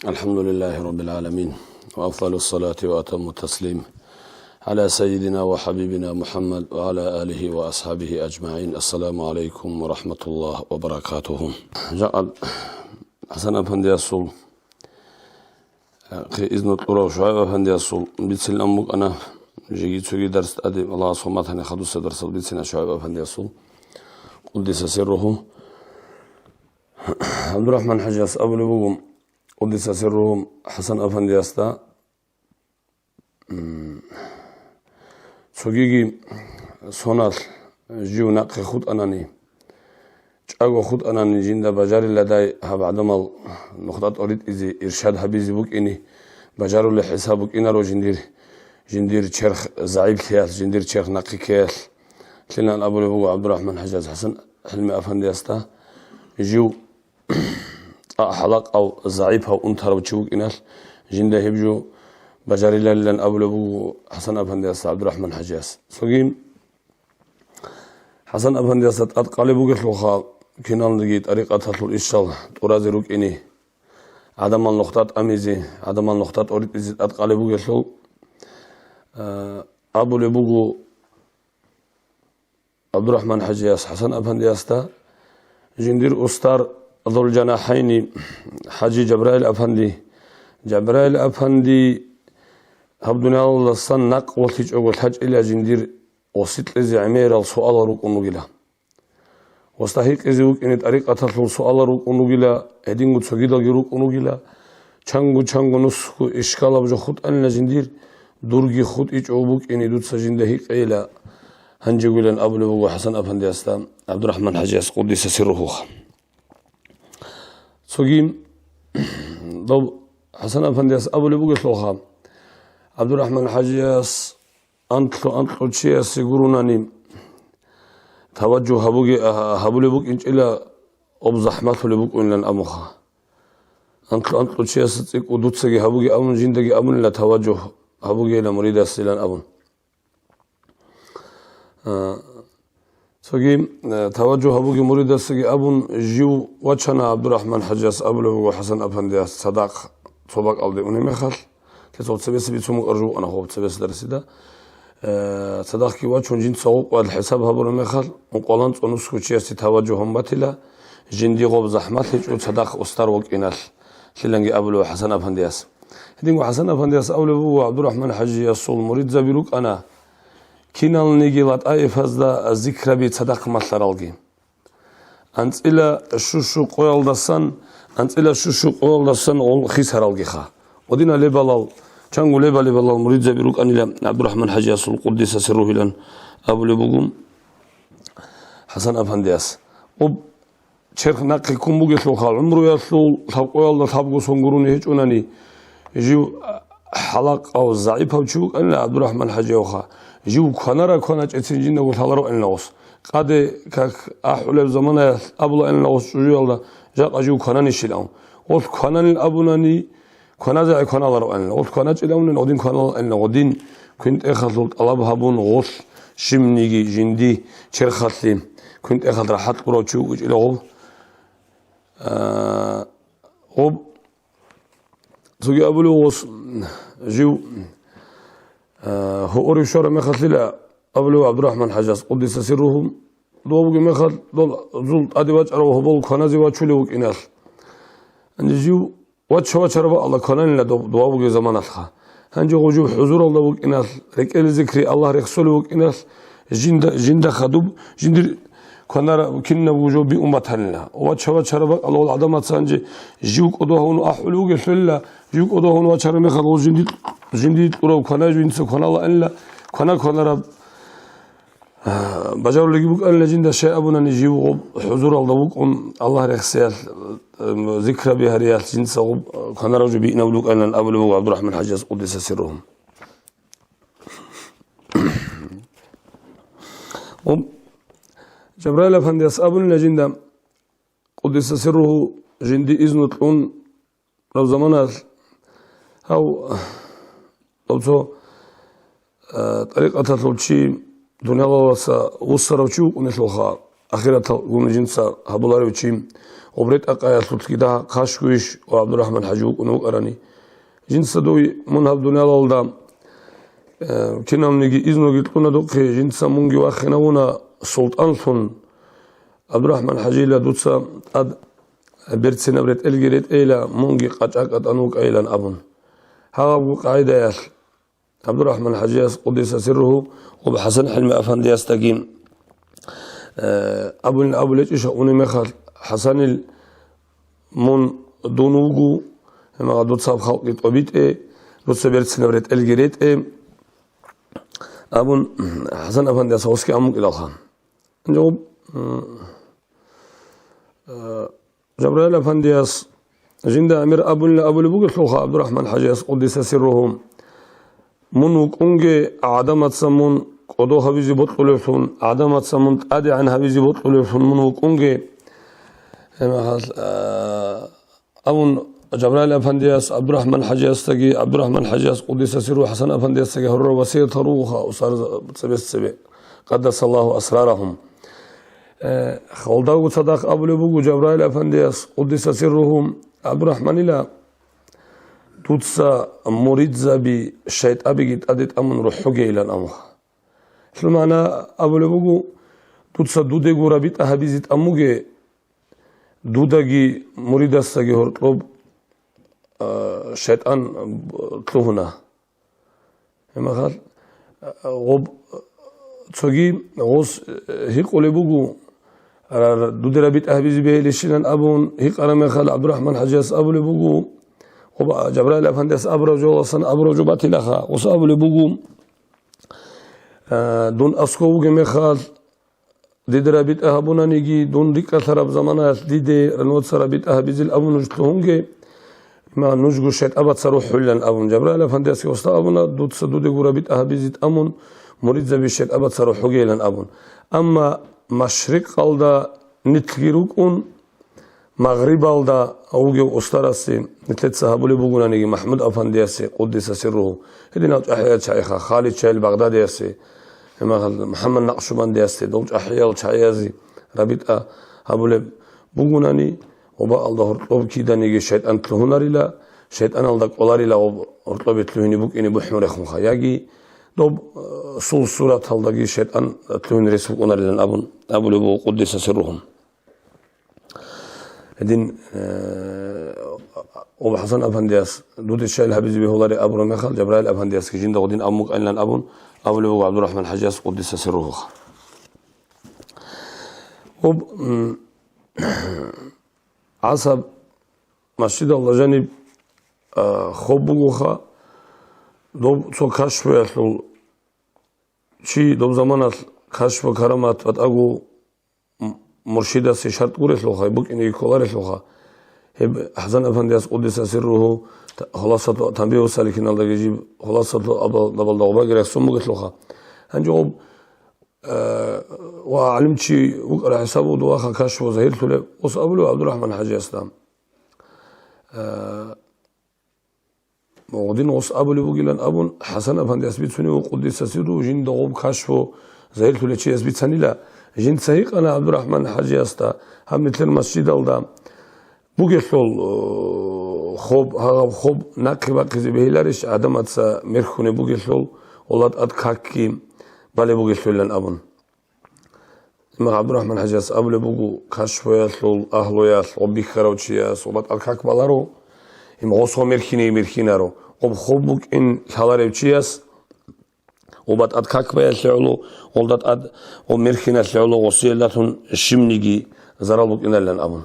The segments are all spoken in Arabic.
الحمد لله رب العالمين، وأفضل الصلاة وأتم التسليم على سيدنا وحبيبنا محمد وعلى آله وأصحابه أجمعين. السلام عليكم ورحمة الله وبركاته. جعل حسن أفندي الصول إذن الطرق شعيب أفندي الصول بيتسل أمك أنا جيت سوي درس أدي الله صمت هني خدوس درس بيتسنا شعيب أفندي الصول قدس سره عبد الرحمن حجاس أبو لبوم قدس سرهم حسن أفندي أستا سوغيغي سونال جيو ناقي خود أناني جاغو خود أناني جيندا بجاري لداي هاب عدمال نقطات أريد إزي إرشاد حبيزي بوك إني بجارو لحسابك إنا رو جندير شيخ زعيب كياس جندير شيخ ناقي كياس لنا أبو لبوغو عبد الرحمن حجاز حسن حلمي أفندي أستا جيو حلق أو زعيبها وأنتر وتشوك إنال جنده هبجو بجاري لن أبو لبو حسن أفندي عبد الرحمن حجاز سوغيم حسن أفندي أتقالبو قتلوخا كنال دقي طريقة تطلو إشال ترازي روك إني عدم النقطات أميزي عدم النقطات أريد إزي أتقالبو قتلو أبو لبو عبد الرحمن حجاز حسن أفندي جندير أستار ذو الجناحين حاجي جبرائيل أفندي هبدنا الله صنق وتيج أول حج إلى جندير وسيط لزي عمير السؤال روك النجيلة واستحيق إزيوك إن طريقة تطلب سؤال روك النجيلة هدينغو تسجيدا جروك النجيلة چانغو نسخو إشكال بجو خود أن جندير درجي خود إيج أبوك إن يدود سجنده هيك إلى هنجيلن أبو لبو حسن أفندي عبد الرحمن حجاز قدس سره سوغيم ضب حسن أفندي أبو لبو قتلوخا عبد الرحمن حجاز أنتلو تشياس يقولونني توجه هبو لبوك إنج إلى أبزحمته لبوك إنلن أموخا أنتلو تشياس تيكو دوتسكي هبوكي أمون جندكي أمون لا توجه هبوكي إلى مريد السيلان أمون سوغيم توجه هبوكي مريد السيلان أمون جيو وچنا عبد الرحمن حجاز أبو لبوك حسن أفندي صداق صباق ألدي أوني مخال تسوت سبيس بيتسمو أرجو أنا خوب سبيس درسيدا صداق كي وچون جين صوب والحساب هبون مخال وقالانت ونسكو چياسي توجه هم باتلا جندي غوب زحمت لجو صداق أستار وق إنال شلنجي أبو لبوك حسن أفندي هدينغو حسن أفندي أبو لبوك عبد الرحمن حجاز صول مريد زبيروك أنا كينال نيجيلات أي فازدا ذكر بيت صداق مطلر ألغي أنت إلى شوشو قويل دسان خيسر ألغيخا ودينا لبلال چانغو لبلال مريد زبيروك أني عبد الرحمن حجاز القدس سره لن أبو لبوكم حسن أفندي وب شرخ ناقي كم بوغيت لوخال عمرو يسول قويل دا ثابقو سنغروني هيج أناني جيو حلق أو زعيب هوچوك أني عبد الرحمن حجاز جيو كونارا كوناج اتسنجين نقول هلارو أن لغوص قاد كاك أحول زمانه أبلا أن لغوص جيو الله جاق جيو كوناني شيلون قلت كوناني الأبناني كونازع كونالارو أن قلت كوناج إلون نودين كونال أن نودين كنت أخذ طلب هبون غوص شمنيجي جندي شرخاتلي كنت أخذ راحت قروتشو إلى غو غوب تجي أبلو غوص جيو هو أريشور مخلّي أبلو عبد الرحمن حجاز قدس سرهم دوبك مخل دول زلط أديوات أروه بول كنازي واتشلوك إنال أنجيو واتشرب الله كنان لا دوبك زمان الخا هنجي وجوب حضور الله وك إنال ركال ذكري الله رسول وك إنال جند خدوب جند كنار كنا وجوب بأمتنا واتشرب الله العدمات سانجي جيوك أدوهون أحلوك فلا جيوك أدوهون واتشرب مخل جندي تقرأ كناج وينسو كنا الله إلا كنا رب بجاور لقي بوك أن لجند شيء أبونا نجيب حضور الله بوك الله رخصيال ذكر بها ريال جنس غب كان رجو بينا ولوك أن أبو لبوك عبد الرحمن حجاز قدس سرهم جبرائيل أفندي أبونا لجند قدس سره جندي إذن تلون لو زمانات أو تو طريقة تطلب شيء دنيا الله وصروا شو ونسلوها آخرت گونه جنسا هبولاری بچیم وبريت أقايا سلطكدا خاشويش وعبد الرحمن حجوك ونوك أراني جنس دوي من هب دنيا لالدام كنا منجي إذنو قلتنا دوكي جنس منجي واخناونا سلطان ثن عبد الرحمن حجيلا دوتسا أد برتسنا بريت إلجريت إيلا منجي قاچاك أنوك إيلان أبن هاغو قاعدة ياس عبد الرحمن حجياس قدس سره وبحسن حلمي أفندي يستقيم أبو ليش أوني مخال حسن المون دونوغو ما دوت صاب خلق طبيت دوت سبرت سنبرت الجريت أبون حسن أفندي سوسكي أمك إلى الخان جواب جبرائيل أفندياس جند أمير أبو لبوغ الخوخة عبد الرحمن حجياس قدس سرهم منوك أنجي عدمت سمون قدو حبيزي بطلوفون عدمت سمون أدي عن حبيزي بطلوفون منوك أنجي أبون جبرائيل أفندياس عبد الرحمن حجياس تجي عبد الرحمن حجياس قدس سره حسن أفندياس تجي هرر وسيط روخا وصار سبع قدس الله أسرارهم خولداو صدق أبو لبوغ جبرائيل أفندياس قدس سرهم عبد الرحمن لا توتسا مريدزا بشيط أبيجت أدت أمن روحه إلى الأمر شو معنى أبو لبوغ توتسا دودة غرابيت أهبيزت أموجي دوداجي مريدساجي هرطلب شيطان تلوهنا ما قال غب تسوجي غوس هيك ولبوغو دودة رابيت أهبيز به لشيلان أبون هيك أنا ما قال عبد الرحمن حجاس أبو لبوغو وبا جبرائيل أفنديس أبرجو وصن أبرجو باتلخا وص أبو لبوغو دون أسكو جمخال ديد رابط أهبونا نيجي دون ريكا ثراب زمانات ديد رنوت سرابط أهبيز الأبو نجتلهونجي ما نجو شيت أبد سروح حلن أبون جبرائيل أفنديس وسط أبونا دود سدود رابط أهبيز أمون مريد زبي شيت أبد سروح حجيلن أبون أما مشرق قلدا نتليروكون مغرب قلدا أوجي أستراسي نتلت صحابولي بوجونا نيجي محمود أفنديس قدس سره هدينا أحياء شيخا خالد شايل بغداديسي محمد نقشبندي أستي دوج أحياء الشعيازي رابط هابولي بوغوناني وبا الله هرطلب كيدا نيجي شيطان تلهوناري لا شيطان الله قولاري لا هرطلب تلهوني بوك إني بحمر خمخا ياجي دوب سول سورة هالداجي شيطان تلهوني رسول قناري لن أبولي بو قدس سرهم هدين وبحسن أفندياس دود الشايل هبيزي بهولاري أبو رميخال جبرائيل أفندياس كجين دغدين أمك أيلان أبون أبو لبوغ عبد الرحمن حجاس قدس سره وب عصب مسجد الله جانب خوبوغوخا دوب سو كشف يحلو شي دوب زمانات كشف كرامات وتأغو مرشدة سي شرط قريش لوخا يبوك إني كولاريش لوخا حسن أفندياس قدس سره خلاصة تنبيه وسالكين الله يجيب خلاصة دبل دغبا غير سمو لوخا هنجوب وعلمت شي وقرا حسابه دواخا كشف وزهير تله وصابلو عبد الرحمن حجي اسلام موغدين وصابلو بوغيلان ابون حسن أفندياس بيتسوني وقدس سره جين دغوب كشف زهير تله شي اسبيتساني لا جين سهيق أنا عبد الرحمن حجي استا هم مثل المسجد الدام بوغيخول خوب هاغ خوب ناقبا قزي بهيلاريش عدمات مرخوني بوغيخول ولاد اد كاكي بالي بوغيخول لن ابون ما عبد الرحمن حجاس ابل بوغو كشف ياسول اهلو ياس وبيخروچياس ولاد اد كاك بالارو ام غوسو مرخينارو об خوبوك ان خالاريچياس وبات اد كاك بايسلو ولاد اد ومرخيناسلو وسيلاتون شيمنيغي زرالوك انلن ابون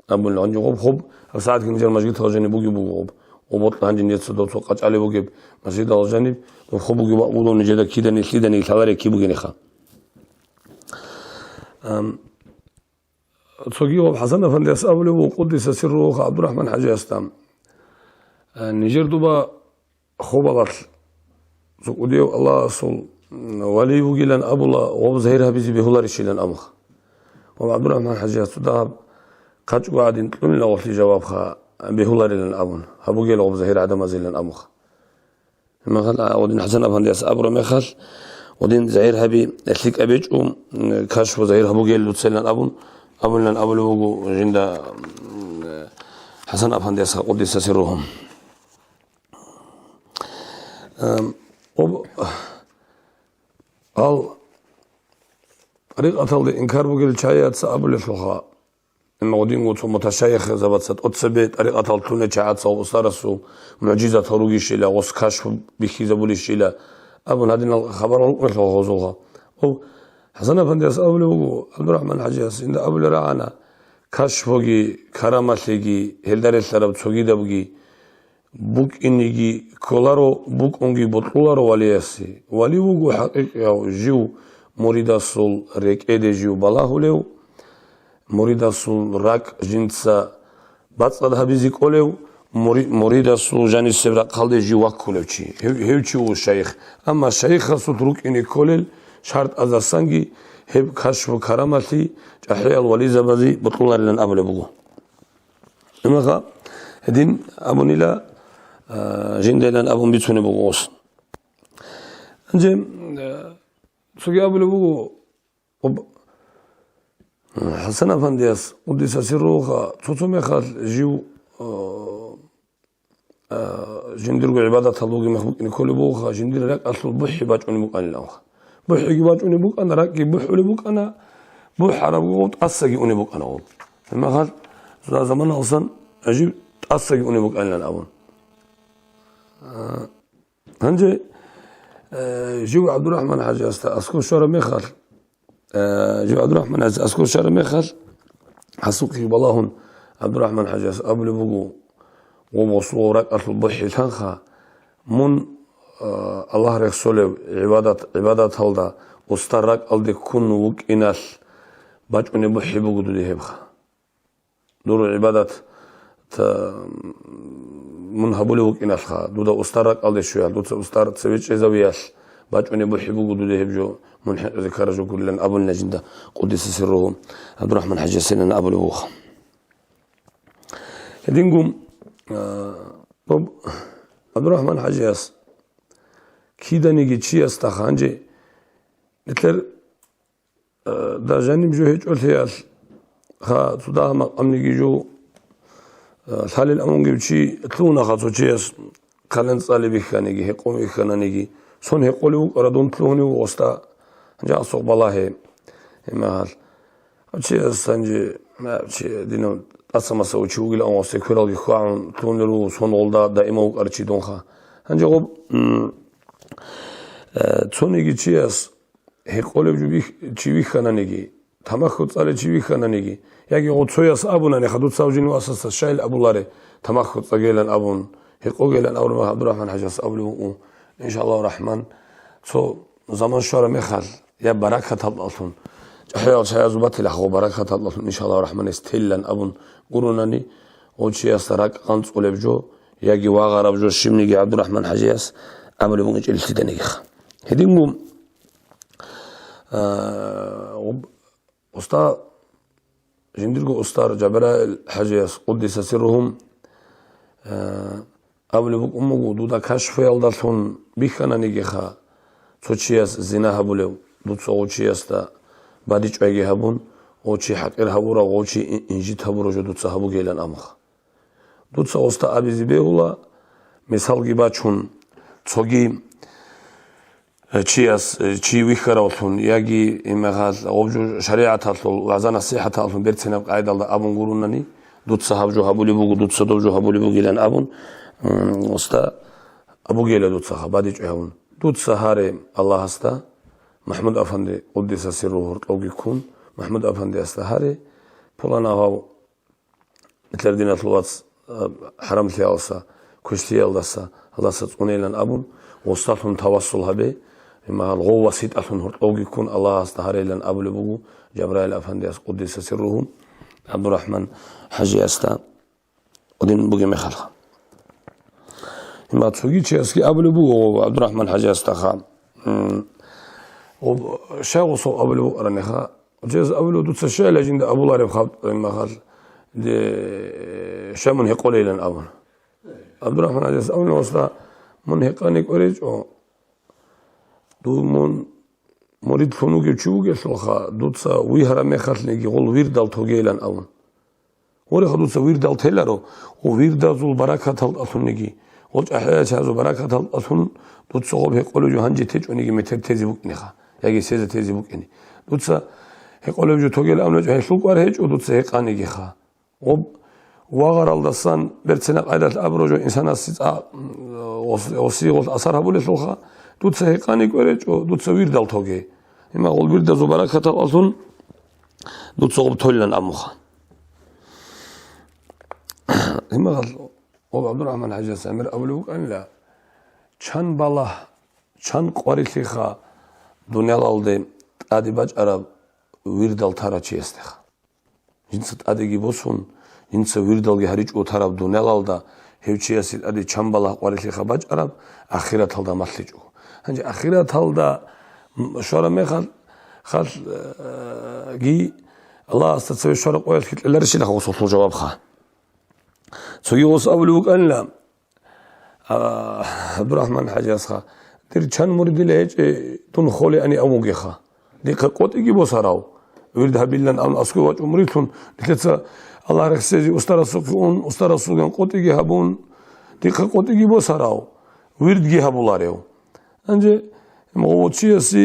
أبون لانجي غوب خوب ساعات كنجر مسجد الجانب بوجي بوجوب وبطل عندي نيت صدق توقعت عليه بوجي مسجد الجانب وخوب بوجي بقولون نجدا كده نسيدني ثواري كي بوجي نخا تسوقي غوب حسن أفندياس أبله وقدس سره عبد الرحمن حجي أستام نيجر دوبا خوب الله سقوديو الله صل ولي بوجي لن أبولا وبزهير هبيزي بهولار يشيلن أمخ وعبد الرحمن حجي أستام قد قاعدين تقول له في جوابها بهولار لن أبون هبوجي له بزهير عدم أزيل لن أمخ ما خل أودين حسن أفندياس أبرو مخل ودين زعير هبي أثليك أبيج كشف زعير هبو جيل لتسلن أبون وجو عند حسن أفندي قدس سرهم قال طريقة الإنكار بقول شايات سأبل الفقهاء المودين قلت متشيخ زبطت أتصبي طريقة الكلونة شايات سأصارسو معجزة هروجي شيلا وس كشف بخي زبولي شيلا أبون هذين الخبر الفقهاء حسن أفندي أبل عبد الرحمن حجاس إن أبل رعنا كشفوجي كرامتلجي هلدار السراب تسوجي دبجي بوك إنيجي كولارو بوك أنجي بطلارو ولياسي وليوجو حقيقة جو مريد الصل ريك إيدي جو بالله له مريد الصل راك جنسا بطل هبيزك أولو مريد الصل جاني السبرة قلد جو وكله شيء هو الشيخ أما الشيخ ستروك إني كولل شرط أزاسانجي هب كشف كرامتي جحيل ولي زبدي بطلنا لنا أبو لبوه إما هدين أبو نيلا جند لنا أبو بيتوني بوغوس أنجم سوكي أبو لبوه حسن أفندياس قدس سروخا توتومي خال جيو جندرو عبادة الله مخبوك نكول بوخا جندر لك أصل بحي باجوني بوك أن الله بحي باجوني بوك أنا راكي بحولي بوك أنا بوح عربي تأسجي أني بوك أنا أقول لما قال زمان أصلا أجيب تأسجي أني بوك أنا أقول هنجي جو عبد الرحمن حاجة أذكر شهر ميخال جو عبد الرحمن أذكر شهر ميخال حسوقي بالله عبد الرحمن حاجة أبلي بوكو ومصورك أصل بحي تنخا من الله رسوله عبادة هلدا استرك ألدي كن وك إناس باجوني بحي بوجودو دي هبخا دور عبادة من هبولي وك إناس خا دودا استرك ألدي شوية دودا استرك سويتش إزاوياس باجوني بحي بوجودو دي هبجو من ذكر جو كلن أبو النجدة قدس سره عبد الرحمن حاجة سنن أبو لبوخ هدينكم عبد الرحمن حاجياس كيدا نيجي تشياس تخانجي مثل دا جانب جو هيج قلت خا تدا مقام نيجي جو ثالث الأمون جيب شي تلونا خا تشياس خلنا نصلي بخانيجي هقوم بخانيجي صن هقولوا ردون تلوني وستا جا سوق بالله ما هال تشياس سانجي ما تشي دينو أصلا سووا شو يقول أو سكرال يخوان تلونرو صن ولدا دائما وقرشي دونخا هنجي غب تونيجي تشياس هقولوا جو تشيبي خانانيجي تماخد على تشيبي خانانيجي يجي غوتسوياس أبونا نخدوت ساوجين واساس الشايل أبو لاري تماخد تجيلن أبون هقولن أول ما عبد الرحمن حجاس أبلو إن شاء الله الرحمن سو زمان شهر مخال يا بركة الله حياة زبط الأخو بركة الله إن شاء الله الرحمن استهلن أبون قرونني وتشياس راك أنت ولبجو يجي واغرب جو شمني عبد الرحمن حجاس أبلو بنج التدنيخ هديمهم أستاذ جندرجو أستاذ جبراء الحجاس قدس سرهم أبلو بق أمه دودا كشف يلدلون بيخنا نيجيخا تشياس زنا هبولو دود سو تشياس تا بعديش أيجي هبون وشي حقير هبورا وشي إنجيت هبورا جو دود سهبو جيلان أمخ دود سو أستاذ أبي زبيهولا مثال جباشون تسوجي تشياس تشي ويخراوتون يجي إمغال أوجو شريعة هالطول وعزنا الصحة هالطول بيرتنا قاعد الله أبون قرونني دود سهب جو هبولي بوجو دود سدو جو هبولي بوجيلان أبون أستاذ أبو جيلا دود سها بعديش هبون دود سهاري الله هستا محمود أفندي قدس سره لوجي يكون محمود أفندي استهاري بولانا هاو مثل دينا طلوات حرم ثيالسا كشتي يلدسا الله ستقونيلن أبون وستاتهم توصل هبي إما الغو وسيط أثن لوجي يكون الله استهاري لن أبو لبوجو جبرائيل أفندي قدس سره عبد الرحمن حجي أستا ودين بوجي مخالخ إما تسوقي تشيسكي أبو لبوجو عبد الرحمن حجي أستا خام وشاو صو أبلو رنيخا جاز أبلو دوت الشيء لجند أبو الله ربخاب ما قال دي شامن هيقول لنا أبون عبد الرحمن جاز أبلو وصلا من هيقانيك أريج أو دو من مريد فنوك تشوك سلخا دوتسا ويهرا مخاتلني قول ويردال توجيلان أون ورخ دوتسا ويردال تلارو وويردال زول بركة الأثنيجي قلت أحيانا هذا بركة الأثن دوتسا قب هيقولوا جو هنجي تجوني متر تزيبوك نخا يجي سيزا تزيبوك إني دوتسا هيقولوا جو توجيل أون جو هيسلوك وارهج ودوتسا هيقاني جخا وغر الدسان برتسنا قيادة أبرج إنسان السيد وصيغ أثرها بولي سلخا دوتسا هيقاني قريج ودوتسا ويردال توجي إما قول ويردال زو بركة الأثن دوتسا قب تولن أمخا إما قال عبد الرحمن حاجة سامر أولوك أن لا چند بالا چند قواري خا دنيا لالده أدي باج عرب ويردال تارا چي استخا جنسات أدي بوسون جنس ويردال هريج او تارب دنيا لالده هيوچي اسيد أدي چند بالا قواري خا باج عرب آخرت هالدا مسلجو هنجي آخرت هالدا شورا ميخال خال جي الله استتسوي شورا قويل كتل لرشي لخا وصوصو جواب خا سوي وص أولوك أن لا عبد الرحمن حاجة خا دير چند مريد لهج تون خولي أني أموجي خا دي قوت يجي بوسراو ورد هبيلن أن أسكو واج مريتون دكتور الله رخصي أسترا سكون أسترا سكون قوت يجي هبون دي قوت يجي بوسراو ورد يجي هبولاريو أنجي موتشي سي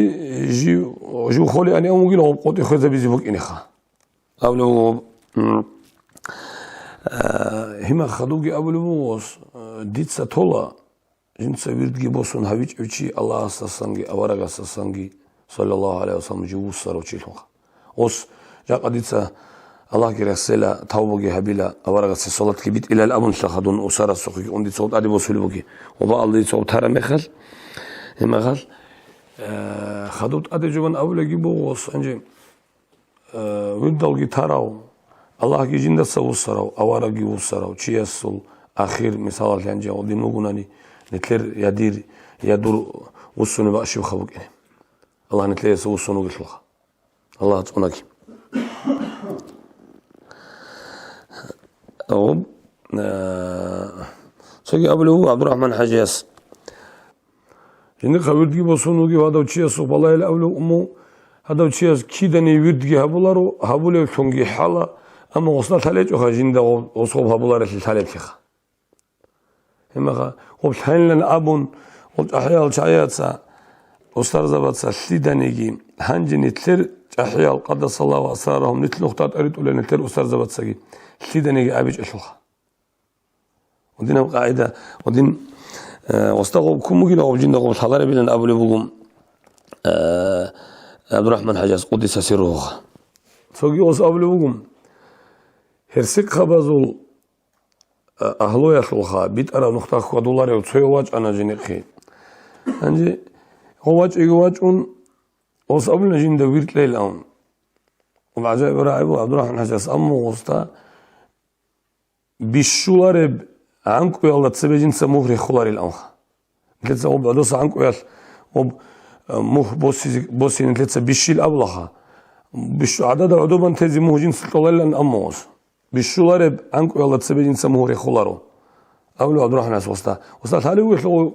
جو خولي أني أموجي لو قوت يخذ بيزبوك إني خا أولو هما خدوجي أولوس ديتسا تولا جنسا ويردجي بوسون هاويج أوشي الله استسانجي أورغ استسانجي صلى الله عليه وسلم جووس سروشي لونخ أوس جاء ديتسا الله كرسلا توبوجي هبيلا أورغ استسالت كبيت إلى الأبن شخدون أسرة سخي أندي صوت أدي بوسولبوجي وبا الله صوت ترى مخل هما قال خدوت أدي جوان أولجي بوس أنجي ويردالجي تراو الله كي جند سوسراو أوارجي وسراو تشيسول آخر مثال الحنجة ودين نقولني نتلر يدير يدور وسون بأشيو خبوك إني الله نتلر سوسون وقشلخ الله تونكي أو سوي أبلو عبد الرحمن حجاز جند خبرتي بسون وقي هذا تشيسو بالله الأولو أمو هذا تشيس كيدني ويردي هبولارو هبولو شونجي حالا أما وصلت عليه جو خجيندا وصوب هبولار الثالث خا هما خا وبحين لنا أبون وأحيال شعياتها أستاذ زبادة سيدانيجي هنجني تلر أحيال قدس الله وأسرارهم نتل نقطات أريد ولا نتلر أستاذ زبادة سجي سيدانيجي أبيج أشلخ ودينا قاعدة ودين واستغرب كم ممكن أو جينا قوم حضر بيننا أبو لبوم عبد الرحمن حجاز قدس سره سوقي وص أبو لبوم هرسك خبازول أهلو يخلخا بيت أنا نقطة خدولار يوتسوي واج أنا جنيخي أنجي هو واج إيواج أون وصابلنا جين دويرت ليل أون وبعجائب راعب عبد الرحمن حجاز أمو وستا بيشولار عنكو يلا تسبجين سموه خلار الأون لتسا وبعدوس عنكو يلا وب موه بوسي لتسا بيشيل أبلخا بيشو عدد عدوبان تزي موه جين سلطلال أموس بيشولار عنكو يلا تسبجين سموه خلارو أولو عبد الرحمن حجاز وستا ثالي ويخلو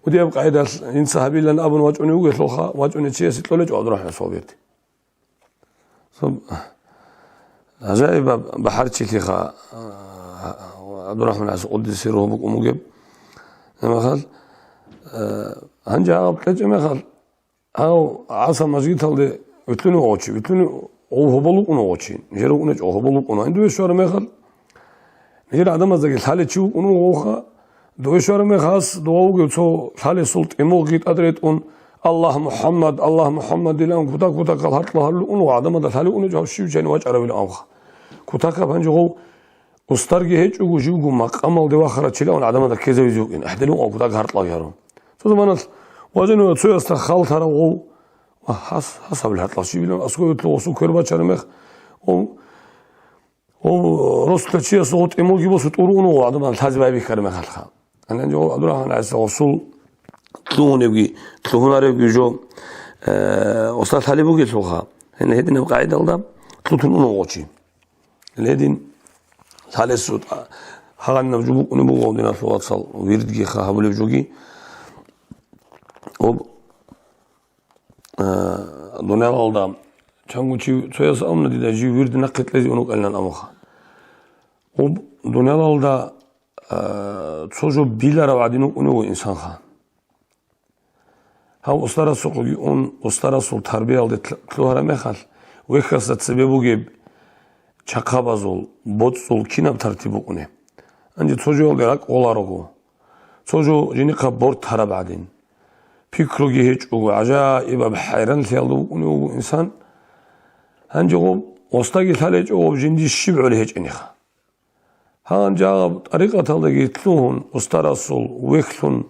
ودي أبقى عيدا إنسا هبيل لأن أبن واجعني ويخلوخا واجعني تشيه ستلولج عبد الرحمن صوبيرتي عجائب بحرتي كيخا عبد الرحمن عز قد يسيره بك ومجيب ما خال هنجا عقب تلج ما خال هاو عصا مجيد هالدي بتلوني وعوشي بتلوني هو بلوك ونوعوشي نجرب ونج هو بلوك ونوع عنده يشوار ما خال نجرب عدم أزاق الحالة تشو ونوعوخا دوشار ما خاص دواوج يتسو حال سلط إموجيت أدريت أن الله محمد لهم كتاك كتاك الهرط لهالو أن وعدم ده حالو أن جاو شيء جاني واج عربي الأمخ كتاك بنجو أسترجع هيج وجوجو مقام الدوا خرج شيء لأن عدم ده كذا يجوك إن أحد لهم أو كتاك هرط لهيرهم فزمان وزنه يتسو يستخال ترى وهو حسب الهرط لشيء لأن أسكو يطلع وسو كربا شرمخ و رست شيء صوت إموجي بس تقولون وعدم الحزب أبي كرمه خلخا أنا جو عبد الرحمن عز وصل تلون يبغي تلون يبغي جو وصلت حالي بقي تلوخا هنا هدين قاعدة الله تلون ونوعشي الهدين حال السود حال نبجو نبغو عندنا في وصل ويرد جي خا هبل بجوجي دنيا الله كانوا شيء سويس أمنا دي جي ورد نقط لذي أنوك ألنا أمخا دنيا الله تسوجو بيلا روعدينو أنو إنسان خا هاو أسترى سوقي أن أسترى سوق تربية على تلوهرة مخال ويخصت سببو جيب شقابازول بوتسول كيناب ترتيبو أنه عندي تسوجو لراك أولارغو تسوجو جينيقا بورت هرب عدين فكرو هيج أو عجائب بحيران ثيالو أنو إنسان هنجو أستاجي ثالث أو جندي الشبع لهيج إنيخا هان جاب طريقة تلقي تلون أسترى ويخلون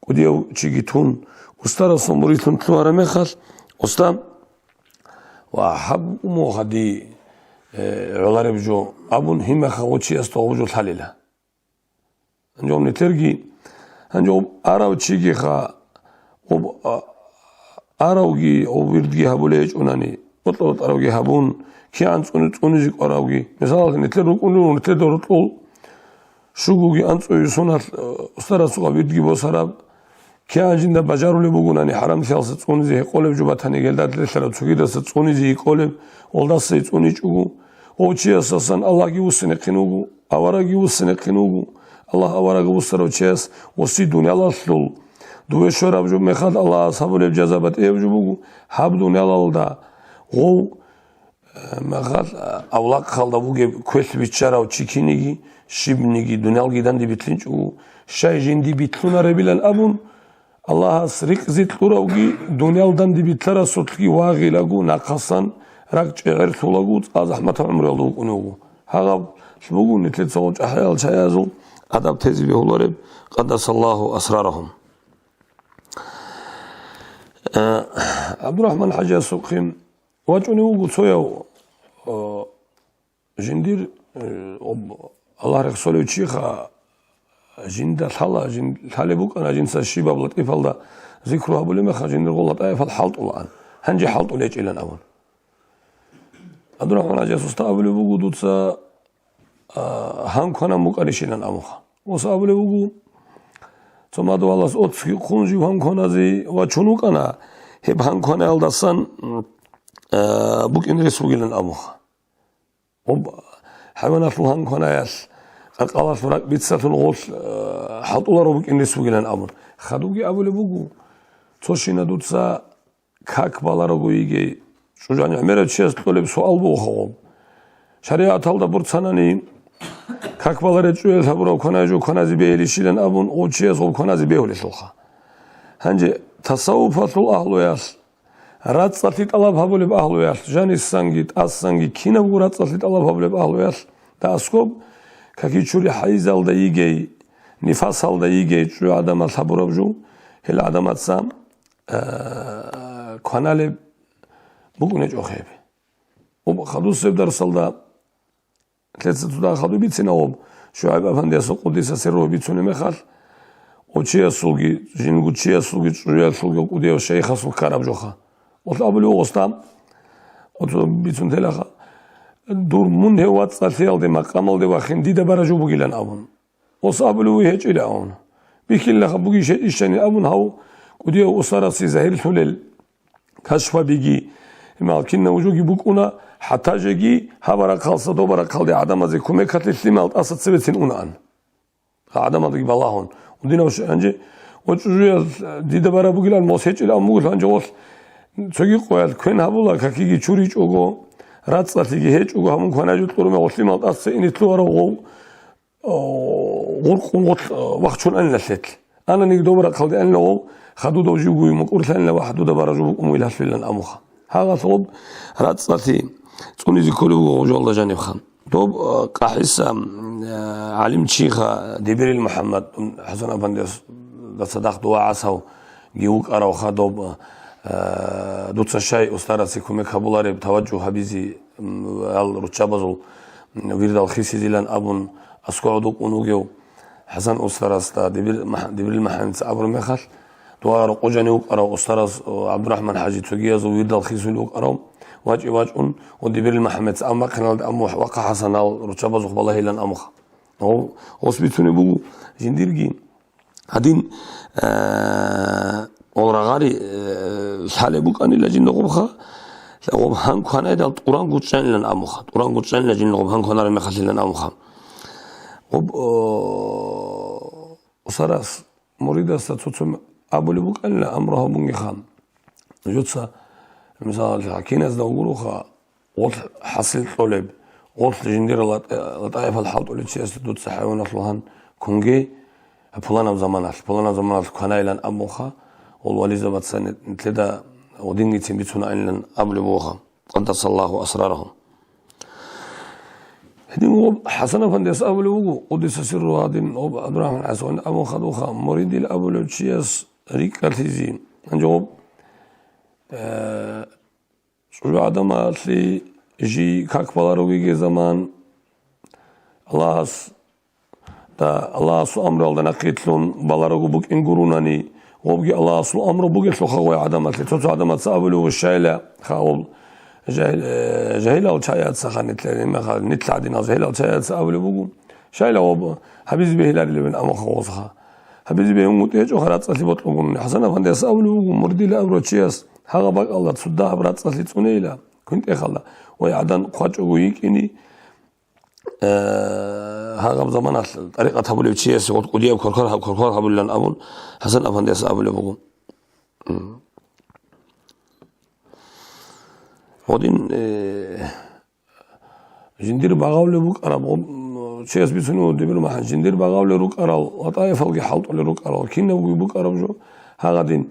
كوديو تشيجيتون أسترى مريتون تلوهرة مخال أستام وحب مو هدي علارب جو أبون هم خوتشي استوجو الحليلة هنجوم نترجي هنجوم أراو تشيجي خا أو أراوجي أو ويردجي هبوليج أناني أطلع أراوجي هبون كي أنت أنجيك أراوجي مثلا نتلو كونو نتلو رطول شوجوجي أنت يسونات أسترى سوق ويردجي بوسراب كي أنجينا بجارو لبوجوناني حرام ثالث أنجي قلب جبتاني جلدات لثلاث سوكيدا ستونيجي قلب والداس سيتونيجو أو شيء أساسا الله جيوسني قنوجو أورا جيوسني قنوجو الله أورا جيوسرو شيء وسيدوني الله ثلول دوه شراب جو مخاد الله أصحابه لبجذبت إيوجو بوجو حبدوني الله دا هو مخاد أولاق خالد بوجي كل بيتشارا وتشيكينيجي شبنيجي دنيال جدًا دي بتلينجو شاي جندي بتلونا ربيلان أبون الله سريك زيت لوراوجي دنيال دان دي بتلرا صوتلي واغي لاجو ناقصان راك عرفت لاجو أزحمة عمر الله ونوجو هذا بوجو نتلت صوت أحيال شيازو أدب تزي بهولارب قدس الله أسرارهم عبد الرحمن حاجة سوقين واجوني وقول سويا جندير الله رسوله شيخا جندا ثلا جند ثالبوك أنا جنس الشباب لطيف الله ذكره أبو لما خجندر قلت أيه فالحلط الآن هنجي حلط وليج إلى الأول عبد الرحمن حاجة سوستا أبو لبوك دوتسا هان كنا مقارش إلى الأمخ وصا أبو لبوك ثم دو الله أتفق خنجي هان كنا زي وشنوك أنا هب هان كنا الدسان بوك إن رسول إلى الأمخ حيوانات هان كنا يس قال فرق بيتساتون غوث حطوا ربك إن رسول إلى الأمر خدوجي أبو لبوك توشينا دوتسا كاك بالارغو يجي شجاني عمرت شيء طلب سؤال بوخوم شريعة هالدا برتساناني كاك بالارت شوية ثبرو كناجو كنازي بيليشيلن أبون أو شيء صوب كنازي بيهوليسلخا هنجي تصوفات الأهل ياس رات صليت الله بحبل بأهل ياس جاني السانجيت السانجي كينا بورات صليت الله بحبل بأهل ياس تأسكوب كاكي شوري حيز هالدا يجي نفاس هالدا يجي شو عدم الثبرو بجو هل عدم السام كنالي بقولنج أخيبه وخدوس سبدر صلدا ثلاثة تدا خدو بيتسنا وب شعيب أفندي سقودي سسره بيتسوني مخال وشيء سوقي جنود شيء سوقي شوية سوقي وكودي وشيء خاصو كارب جوخا وطلبوا وسطام وبيتسون تلاخا دور من هو تصل دي مقام دي واخين دي دبر جو بقيلن أبون وصابلوا هيج إلى أون بكل لخ بقي شيء إيشاني أبون هاو كودي وصار سي زهير ثلل كشف بيجي مالكنا وجوجي بوكونا حتى جيجي هبارا خالصة دوبارا خالدي عدم زي كومي كتلت لي مالت أصد سبتين أونان عدم ذي باللهون ودينا وش أنجي وجوجي دي دبارا بوكيلان موسيج إلى أمور أنجي وص تجي قوال كين هبولا ككيجي شوريج أوجو راتس تيجي هيج أوجو همون كنا جت لورو مغسل مالت أصد إني تلورا غرقون وقت شون أنا لسيت أنا نيجي دوبارا خالدي أنا لو خدو دوجي وجوي مقولت أنا واحد دبارا جو أمي لهش لنا أموخا هذا صوب راتساتي توني ذكره وجوال جانب خان دوب قاحس عالم شيخ دبير محمد حسن أفندي صدق دعاء عساو جيوك أراو خدوب دوتس الشاي أستاذ سيكون كابولاري بتوجه حبيزي الرتشابزو ويرد الخيسي ديلان أبون أسكعدوك ونوجيو حسن أستاذ دبير المحمد أبو مخال دوار قجنيوك أراو أستاذ عبد الرحمن حاجي تجيز ويرد الخيسولوك أراو واجئون ودبير المحمد أما كان أموح وقع حسن الرتشابزو بالله إلى أمخ هو وسبيتوني بو جنديرجين هادين ორაღარი სალებუკანი ლაჯინო ყუბხა ო ჰან ქანა და ტურან გუჭენლან ამუხა ტურან გუჭენლან ჯინო ჰან ქანა რე მეხალილან ამუხა ოსარას მორიდასა ცოცო აბულიბუკანლა ამროჰაბუნგი ხამ ჯუცა მისალ ჰაკინას და უგურუხა ოთ ჰასილ ტოლებ ოთ ჯინდირა ლატაიფალ ჰალტული ჩიას დუცა ჰაივანათ ლოჰან კონგი ფულანავ ზამანალ ქანაილან ამუხა ოლვალიზაბაცან თლედა ოდინგიცი მიცუნა აილან აბულიბუხა ყადასალლაჰუ ასრარაჰუმ هديم حسن أفندي أسأل وجو قدس سر هادين أب عبد الرحمن عسون أبو خدوخا مريد الأبو لوتشياس ريكاتيزين نجوب شو عدم أصلي جي كاك بلاروي زمان الله سو أمر الله نقيتلون بلاروي بوك إنجروناني وبجي الله سو أمر بوك سلخوا عدم أصلي توت عدم أسأل والشايلة خاول جاهل أو شايات سخنت لين ما خال نطلع دينا جاهل أو شايات سأول بوجو شايلة وب حبيز به هلال اللي من أما خوصها حبيز به يوم تيجي وخلاص أصلي بطلقون حسنا فندي سأول بوجو مردي لأبرو تشياس هذا بق الله تصدق برات أصلي تونيلا كنت إخلا ويعدن قاج ويك إني هذا بزمان طريقة هبول تشياس يقول قديم كركر هبول لنا أبون حسن أفندي سأول بوجو ودين جندير باغاول بوك أراب شيء بيسونو دبر ما جندير باغاول روك أرال وطايف فوق حلط ولا روك أرال كنا بوك أراب جو هذين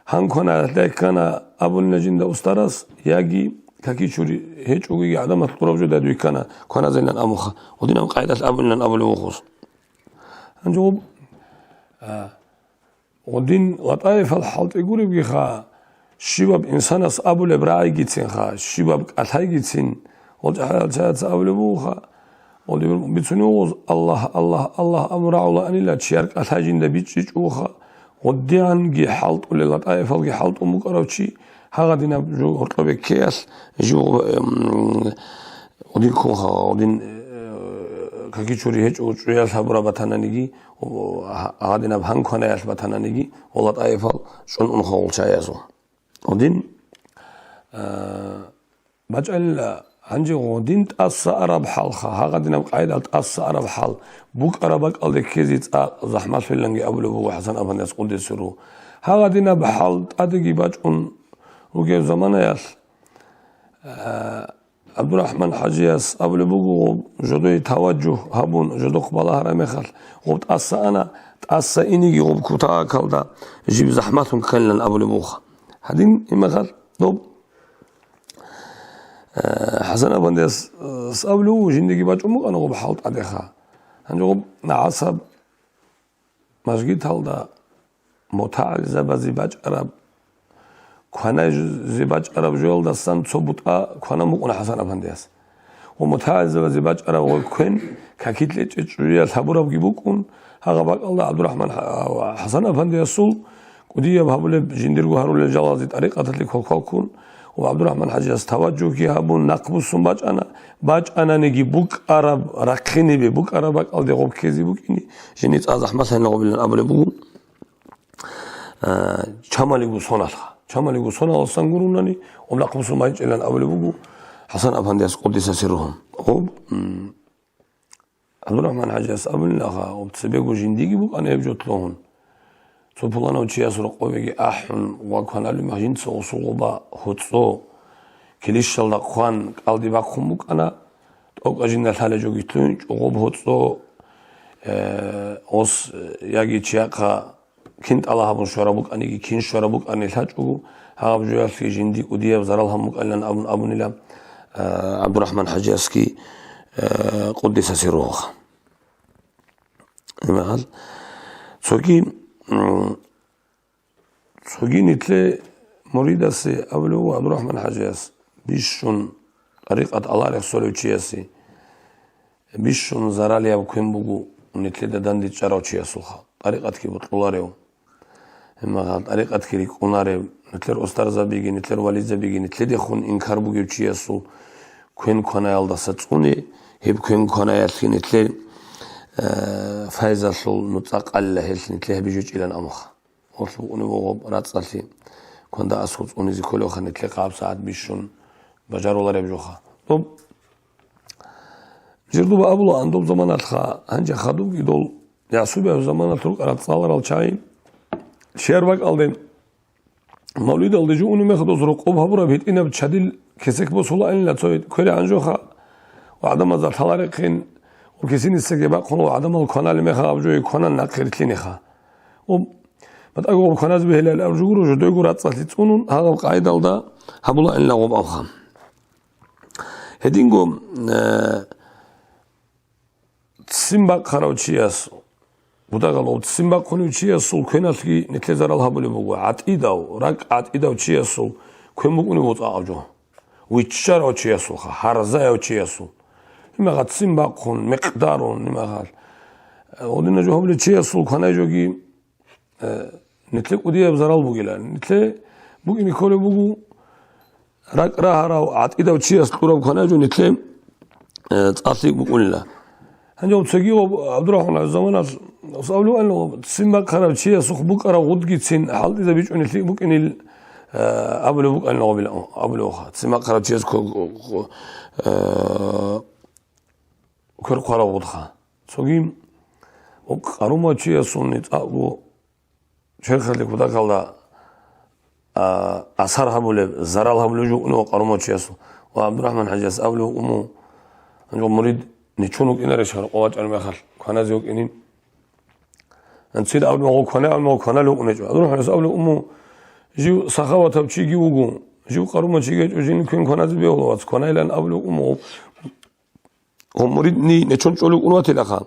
هنكونا ذاك كان أبو النجند أسترس يجي كاكي شوري هيك وجي عدم القرب جو دادوي كنا زين أمخا ودين أم قاعدة أبو لنا أبو الوخوس هنجوب ودين وطايف الحلط يقول بيخا شباب إنسانس أبو لبراي جيتين خا شباب أتاي جيتين والجحال جات أبو لبوخا ودي بتنوز الله أمر الله أن لا تشارك أتاي جند بيتشيج وخا ودي عن جي حالط ولا لا طائفة جي حالط ومقربشي هذا دينا جو هرطبة كياس جو ودين كوخا ودين كاكيشوري هيج وشوية صبرا بتانا نيجي وهذا دينا بهان كنا ياس بتانا نيجي ولا طائفة شون أنخول شايسو ودين بجعل عنجي ودين تأس أرب حالخا هذا دينا قاعدة تأس أرب حال بوك أربك الله كيزيت زحمة في اللنجي أبو حسن أبن يسقط السرو هذا دينا بحال أدقي بجعون وكيف زمان ياس عبد الرحمن حجياس أبو لبوغو جدوي توجه هبون جدو قبالها رميخل وتأس أنا تأس إنيجي وبكوتا كالدا جيب زحمتهم كلن أبو لبوخ هادين إمغال دوب حسن أبنديس سأبلو جندي باجو مو أنا غوب حالت عليها هنجوب نعصب مسجد هالدا متعال زبازي باج عرب كنا زباج عرب جول دستان صبوتا كنا مو أنا حسن أبنديس ومتعال زبازي باج عرب وكن كاكيت ليتشريا الحبورة بجيبوكون هغباك الله عبد الرحمن حسن أبنديس سول ودي بهبل جندير جوهر الجوازي طريقة لكوكون وعبد الرحمن حجاز توجه كيهابون نقبسون باج أنا نجي بوك عرب ركني ببوك عربك ألدي غوب كيزي بوك إني جنيت أزح مثلا نقول لنا أبو لبوك شمالي بوصنا السنجرونني ومنقبسون باج إلى أبو لبوك حسن أفنديس قدس سرهم عبد الرحمن حجاز أبو الله وبتسبيقو جنديجي بوك أنا يبجوت لهون سوبلانا وشيا سرقوا بيجي أحن وكان اللي ماجين صوصوبا هتسو كليش الله خوان قلبي بخمك أنا أوجين الحالة جو جتلون وغب هتسو أوس يجي شياكا كنت الله هبون شرابك أني كين شرابك أني الحاجو هاب جوال في جندي وديه وزرالهم مقلن أبو نيلا عبد الرحمن حجازكي قدس سروه ما سوكي نتلي مريدسي أبلو عبد الرحمن حجاز بيشون طريقة الله رسول وشياسي بيشون زرالي أبو كم بقو نتلي داندي تشارو وشياسوها طريقة كي بطلاريو إما طريقة كي ريكوناريو نتلي أستار زبيجي نتلي والد زبيجي نتلي دخون إنكار بقو وشياسو كون كنا يالدا ستوني هب كون كنا يالكي نتلي فايزة سول نتاق الله هل نتلي بيجوج إلى الأمخ وصلوا ونبغوا رات صلتي كون دا أسكت ونزي كله خن نتلقى بساعات بيشون بجار ولا ربجوخا طب جردو بأبلو عندهم زمانات خا هنجا خدوم يدول يعصوبة زمانات تروك رات صالر الشاي شيربك ألدين مولود ألدجو أنو مخدوز رقوب هبرا بيت إنا بتشديل كسك بوصولا إن لا تسوي كوري عنجوخا وعدم زال تلارقين وكسين السجباء قنوا عدم القناة مخا أبجو يكونا ناقرت لنخا بد أقول القناة بهلا الأرجو رجو يقول رات صلتون هذا القاعدة لدا هبلا إن لغوب أوخام هدينغو تسمبا قراوتشياس بوداغالو تسمبا قونوتشياسول كيناتكي نتلزارال هابولي بوغو عتيداو راك عتيداو تشياسول كومبوغوني وطاجو ويتشارو تشياسول هارزايو تشياسول لما غا تسمبا قون مقدارو لما غال ودينا جو هابولي تشياسول كانا جوغي نتلك وديا بزارال بوغيلا نتلي بوغي ميكولي بوغو راك راهراو عتيداو تشياسول كانا جو نتلي تاثيق بوغونيلا هنجو تسجيو عبد الرحمن الزمانات صابلو أنه تسمى قرب شيء سخ بوك أرا غد جتسين حال إذا بيجون اللي بوك إن أبلو بوك أنه قبل أبلو خا تسمى قرب شيء سخ كر قرب غد خا سوقيم وقارما شيء سنت أبو شيخ اللي كذا قال أثرها بوله زرالها بوله جو إنه قارما شيء سو وعبد الرحمن حجاز أبلو أمه هنجو مريد نيشونك إن رشار قوات المخال كنا زوج إنين نصير أول ما كنا لو نجوا أروح على سؤال أمه جو سخاوة تبشي جيوجو جو قارما شيء جوجين كنا زبيه وات كنا إلى أول أمه هم مريد نيشون شلو قنوات الأخا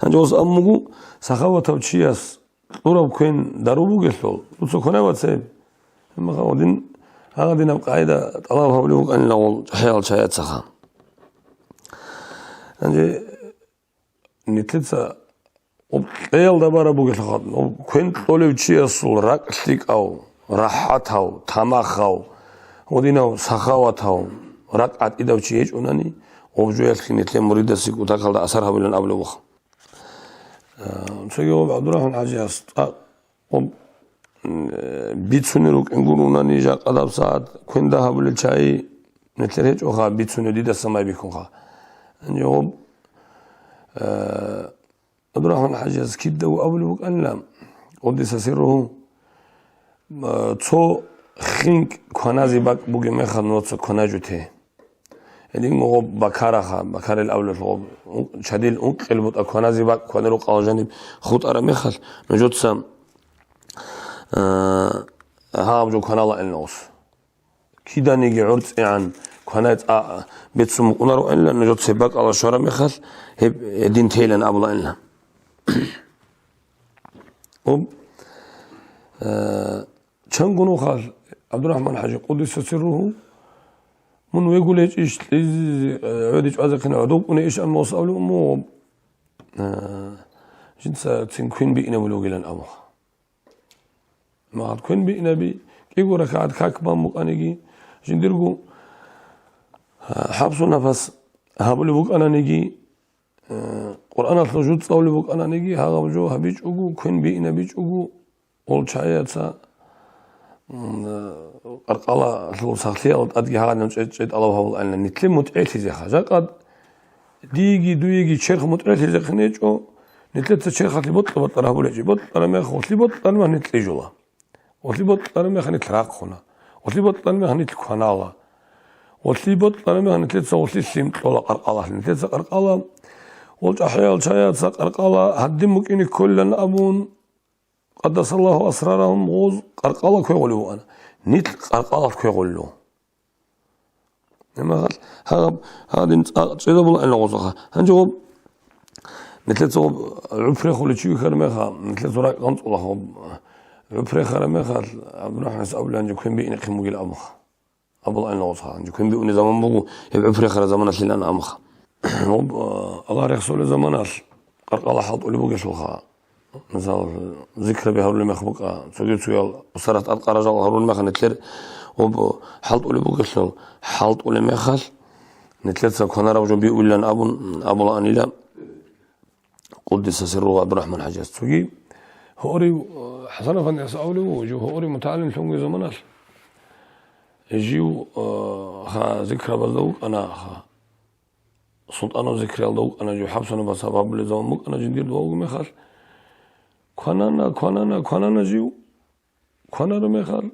هنجوز أمه سخاوة تبشياس طرب كين داروبو قلتوا بس كنا واتساب ما قاعدين هذا دينا قاعدة الله هولو أن لو حيال شايات سخام أنجي نتلتسا وبقيل دبارة بوغي لخاطن وكوين طولي بشي أصول راك شتيك أو راحتها تماخها ودينا سخاوتها راك عد إدا وشي هيج وناني وبجو يلخي نتلي مريدة سيك وتاكال دا أثرها بلن أبلو بخ سيقو عبد الرحمن حاجي أسطاق بيت سنروك انقولو ناني جا قدب ساعت كوين داها بللشاي نتلي هيج وخا بيت سنو ديدا سماي بيكون خا نجاوب عبد الرحمن حجاز كده وأبلو أنلام قدس سره تو خينك كنازي باك بوجي مخن نوتس كناجوته يعني مو بكارها بكار الأول لغب شديد أنقل بوت كنازي باك كنرو قاجنب خط أرا مخل نجوت سام ها بجو كنالا النوس كده نيجي عرض عن كانت بيتسم ونرو إلا نجد سباق على شارع مخل هب دين تيلن أبلا إلا كان قنو خال عبد الرحمن حاجي قدس سره من ويقول إيش عودش أذكر عدوب ونيش الموصل أمه جنسا تنكين بينا ولوجي لن أمه ما عاد كين بينا بي كيقول ركعت كاكبا مقانيجي جندرجو حبسوا نفس هابولي بوك أنا نجي قرآن الوجود صولي بوك أنا نجي هذا وجو هبيج أجو كن بينا بيج أجو أول شيء تسا أرقلا لو سخلية أو أدي هذا نجد الله هو أن نتلم متعتي زي خا قد ديجي دويجي شرخ متعتي زي خنيجو نتلت شرخ اللي بطل هابولي جي بطل ما يخوص لي بطل ما نتلجوا له وتلي بطل ما خنتراق هنا وتلي بطل ما خنتكونا الله وتلي بطل ما نتلتسا وتلي سيمت ولا قرقالة نتلتسا قرقالة والأحيال شايات قرقالة هدمك إني كلنا أبون قدس الله أسرارهم غوز قرقالة كي يقولوا أنا نتل قرقالة كي يقولوا لما قال هذا سيدا بلا أنا غوزها هنجوب نتلتسا عفريخ ولا شيء خرميخا نتلتسا راك غنط الله عفريخ خرميخا عبد الرحمن سأقول أنجو كن بيني قيمو جيل أمخ أبلا أنا غوزها أنجو كن بيني زمان بقو يبقى عفريخ زمانات اللي أنا أمخ الله رسول زمانات قرقالة حاط ولي بقى شلخا مثلا ذكر بهرول المخبوق سجل سويل وصارت أرقى رجال هرول المخ نتلر وحلط ولي بقى شل حلط ولي مخل نتلر سكونا رجل بيقول لنا أبو الله أني لا قدس سره عبد الرحمن حجاز سجي هوري حسن أفندي أسأولي وجو هوري متعلم شونغي زمانال يجيو خا ذكرى بلدوك أنا خا سلطانو ذكرى بلدوك أنا جو حبسنا بسبب لزومك أنا جندير دوغ مخال كونانا جيو كونانا مخال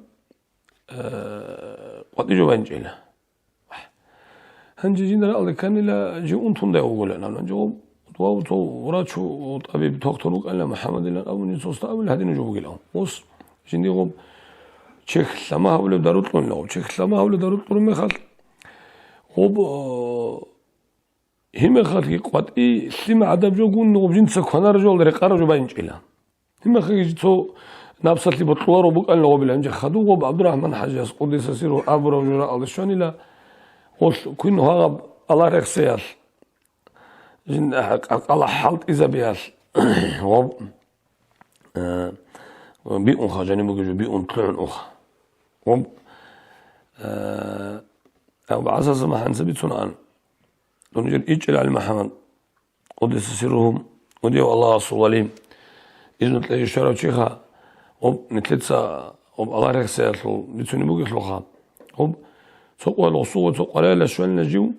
قد يجو بنجيلا هنجي جندر الله كان لا جو أنتم ده أقول أنا جو تو وراتشو طبيب دكتورك أنا محمد الله أبو نيسوس أبو هذه نجوم قلهم وص جندي غب شيخ لما هو اللي دارت لون لو شيخ لما هو اللي دارت لون مخال غب هم خال قد سمع عدب جو قون غب جنس كنا رجال دري قارجو بنجيلا هم خال تو نابسط لي بطلور وبق أنا غب العنج خدو غب عبد الرحمن حجاز قدس سيره أبو رجل الله شاني لا وص كل هذا الله رخصيال جن الله حلت إذا بياس غب بيئون خاجاني بقول بيئون طلعن أخ غب أو بعصا ما حنسبت صنعان ونجر إيش على محمد قدس سرهم وديو الله الصواليم إذن تلاقي الشراب شيخا غب نتلتسا غب الله رخص يصل بتسوني بقول خلقها غب سوق الوصول سوق لا شوال نجيو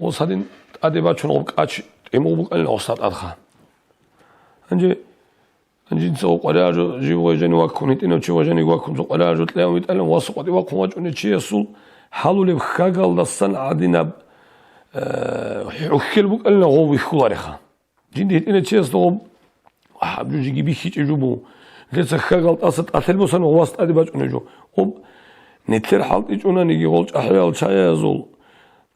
وصادين أديبات شنو قاتش إمو بقى لنا أصلا أدخل أنجي نسوق على جيو وجاني واكون هتينا وشي وجاني واكون سوق على جو تلاقيهم يتألم واسق على واكون واجوني شيء يسول حلو لي بخاجل دستان عدينا حكيل بقى لنا هو يخلارخا جندي هتينا شيء يسول حبجو جيبي هيك يجوبو لسه خاجل أصلا أثلبوسان وواست أديبات ونجو هو نتر حالت يجونا نيجي قولش أحيال شاي يزول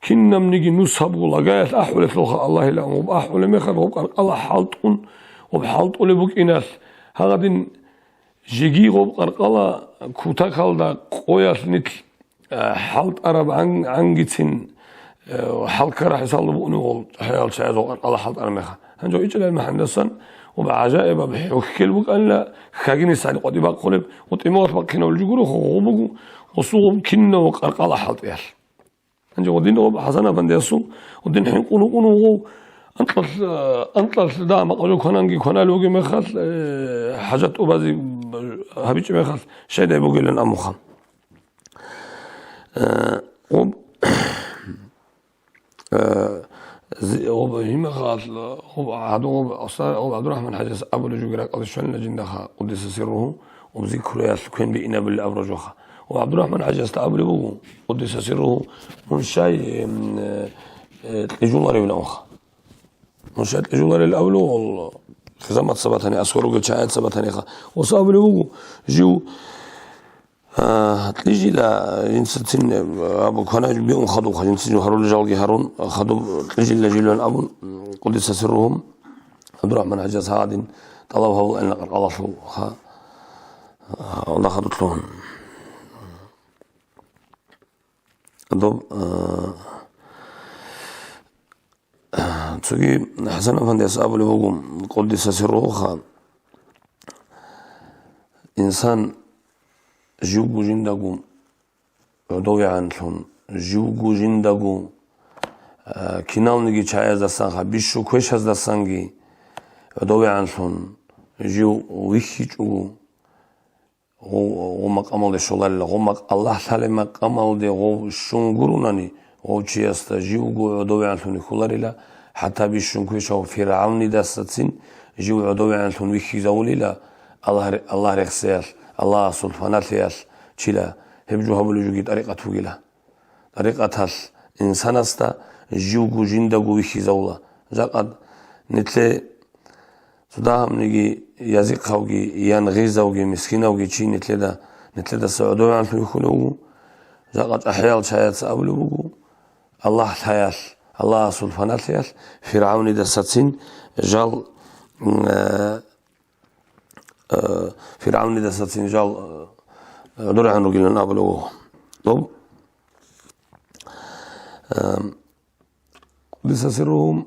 كنا منيجي نصحب ولا جاية أحول فلوخ الله لا وبأحول مخر وبقى الله حالتون وبحالتون لبوك إناث هذين جيجي وبقى الله كوتا خالدا قويات نت حالت عرب عنجتين حال كره يصلوا بقنو حيال شايز وقال الله حالت أنا مخر هنجو إيش المهندسان وبعجائب بحكي بوك أن لا خاجني سعد قدي بقى قلب وتيمور بقينا والجورو وبقوا وصوم كنا وقال الله حالت إيش أنجو ودين هو حسنا بنديسو ودين حين قولوا أنطلس دام قالوا كنانجي كنالوجي مخاط حاجات أبازي هبيج مخاط شيء ده بقول لنا أمخام وب هم خاط هو عدو أصلا هو عبد الرحمن حجاز أبو الجوجراء قال شو لنا جندها قدس سره وبذكر كان بينا بالأبرجوخا وعبد الرحمن حجاز أبو لبوه قدس سره من شيء الجولاري ولا أخ من شيء الجولاري الأولو خزامات سبتاني أسورو قل شاهد سبتاني خا وصاب لبوه جو تيجي لا ينسى أبو كان بيوم خدوا خلينا نسجوا هارون جالجي هارون خدوا تيجي لجيلون أبو قدس سرهم عبد الرحمن حجاز هادين طلبوا أن الله شو ها والله خدوا لهم دوب تسوي حسن أفندي أصحاب اللي بقوم قدس سره خا إنسان جوجو جندقو عدوي عنهم جوجو جندقو كنال نجي شاي زسانها بيشو كويش زسانجي عدوي عنهم جو ويخيجو هو مقامل شلال هو الله تعالى مقامل ده هو شنغروناني هو شيء جيوجو عدوي عنهم خلاريلا حتى بيشون كويش أو فرعون دستين جو عدوي عنهم ويخيزوليلا الله رخصيال الله سبحانه وتعالى شيلا هبجوها بلوجي طريقة وجيلا طريقة هال إنسان استا جيوجو جندقو ويخيزولا جاقد نتلي سوداهم نيجي يزيق خوجي يان غيزوجي مسكينة وجي شيء نتلي دا سعودو عنهم يخلوه جاقد أحيال شايات سأبلوه الله تعالى الله سبحانه وتعالى فرعون دستين جال فرعون دستين جال دور عن رجل نابلوه طب قدس سرهم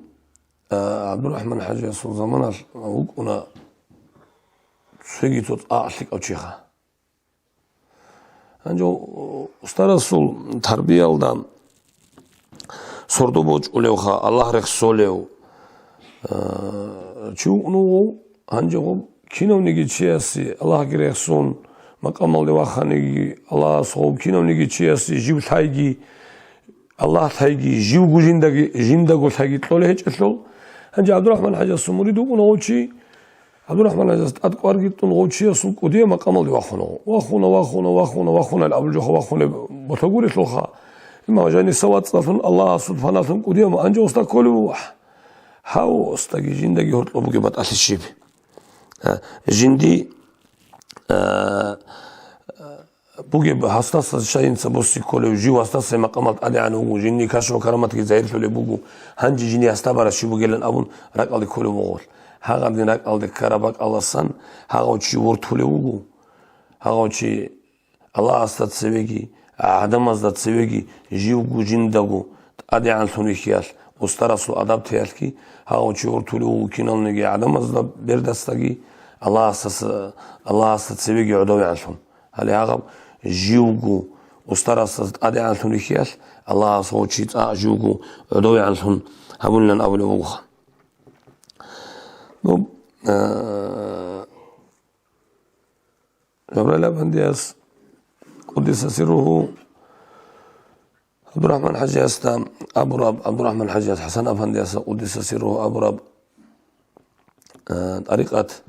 عبد الرحمن حجاز زمان وكنا سجيت أعلق أو شيخا أنجو استرسل تربية الدم sordu boç ulevha Allah reksoleo çu nu hangi o киновники чияси Аллах грехсон макамал деваханеги Аллах соб киновники чияси жив тайги Аллах тайги живгу жиндагу тайги тлоле хечлол анжи Абдурахман Хаджас муриду уноучи Абдурахман Хаджас атқаргитун гоучиясун кудия макамал девахоно вахуна алабжоха вахуна ботагури тлоха има жани саватсафун Аллах субханатун кудия анжи остаколу хау остаги жиндаги хортлобуге бат алишиби жинди буге хастаса шаинца босси коле жив хастаса макамат адиану жинни кашо карамат ки заир фле бугу ханжи жини астабара шибугелен абун ракалди коле бугол хагамди ракалди карабак аласан хагочи вортуле бугу хагочи Аллах астат севеги адамаздат севеги живгу жиндагу адиан сунихиял устарасу адаптиялки хагочи вортуле бугу киналнеги адамазда бердастаги Allah asat sevgi ödevi alsun. Hali ağam jiugu ustarasat adi alsun ikiyal Allah asat çit jiugu ödevi alsun. Habunlan abule buğa. Bu Cebrail Efendiyaz Kuddise sirruhu Abdurrahman Haccas'ta Abu Rab Abdurrahman Haccas Hasan Efendiyaz Kuddise sirruhu Abu Rab tariqat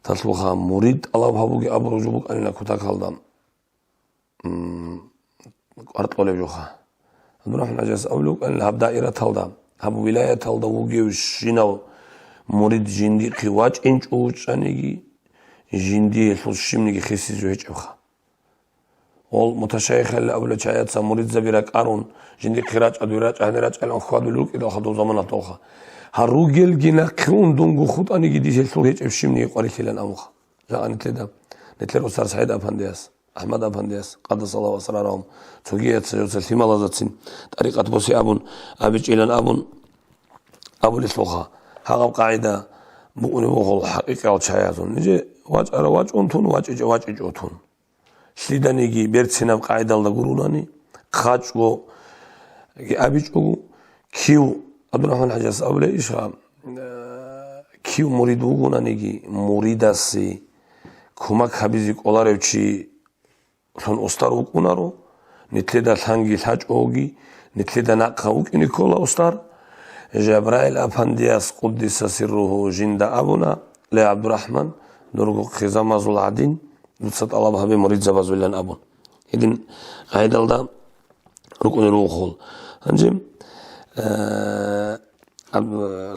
Tasluha murid Allah habugi abrujubuk anila kutakaldam art olevjoha Abdurrahman Haccas avluk anila hab daira talda hab wilaya talda wugi jinaw murid jindi qiwaj inch uçanigi jindi sulshimnigi khisiz hechevha ol mutashayikh al avla chayatsa murid zabirak arun jindi qiraj aduraj ahniraj alan khwaduluk ila khadu zaman atawha هروجل جنا كون دونغو خود أنا جدي سلسلة هيك أفشمني قاري كلام أموخ لا أنا نتلر أستاذ سعيد أفندياس أحمد أفندياس قدس الله وسرارهم تجيت سلسلة ما لازتين طريقة بوسي أبيج إلى أبو الإسلوخة هذا قاعدة بقول بقول حقيقة وشيء نجي واج أنتون واج أنتون سيداني جي بيرتسنا قاعدة الله قروناني خاجو أبيجو كيو Abdurrahman Haccas avle isha kiu muridu gunanigi muridasi kumak habizik olarevchi son ostar ukunaro nitleda thangi thaj ogi nitleda naqa ukini kola ostar Cebrail Efendiyaz Kuddise sirruhu jinda abuna le Abdurrahman nurgu khizamazul adin lutsat Allah habi murid zabazullan abun idin qaydalda rukuni ruhul anjim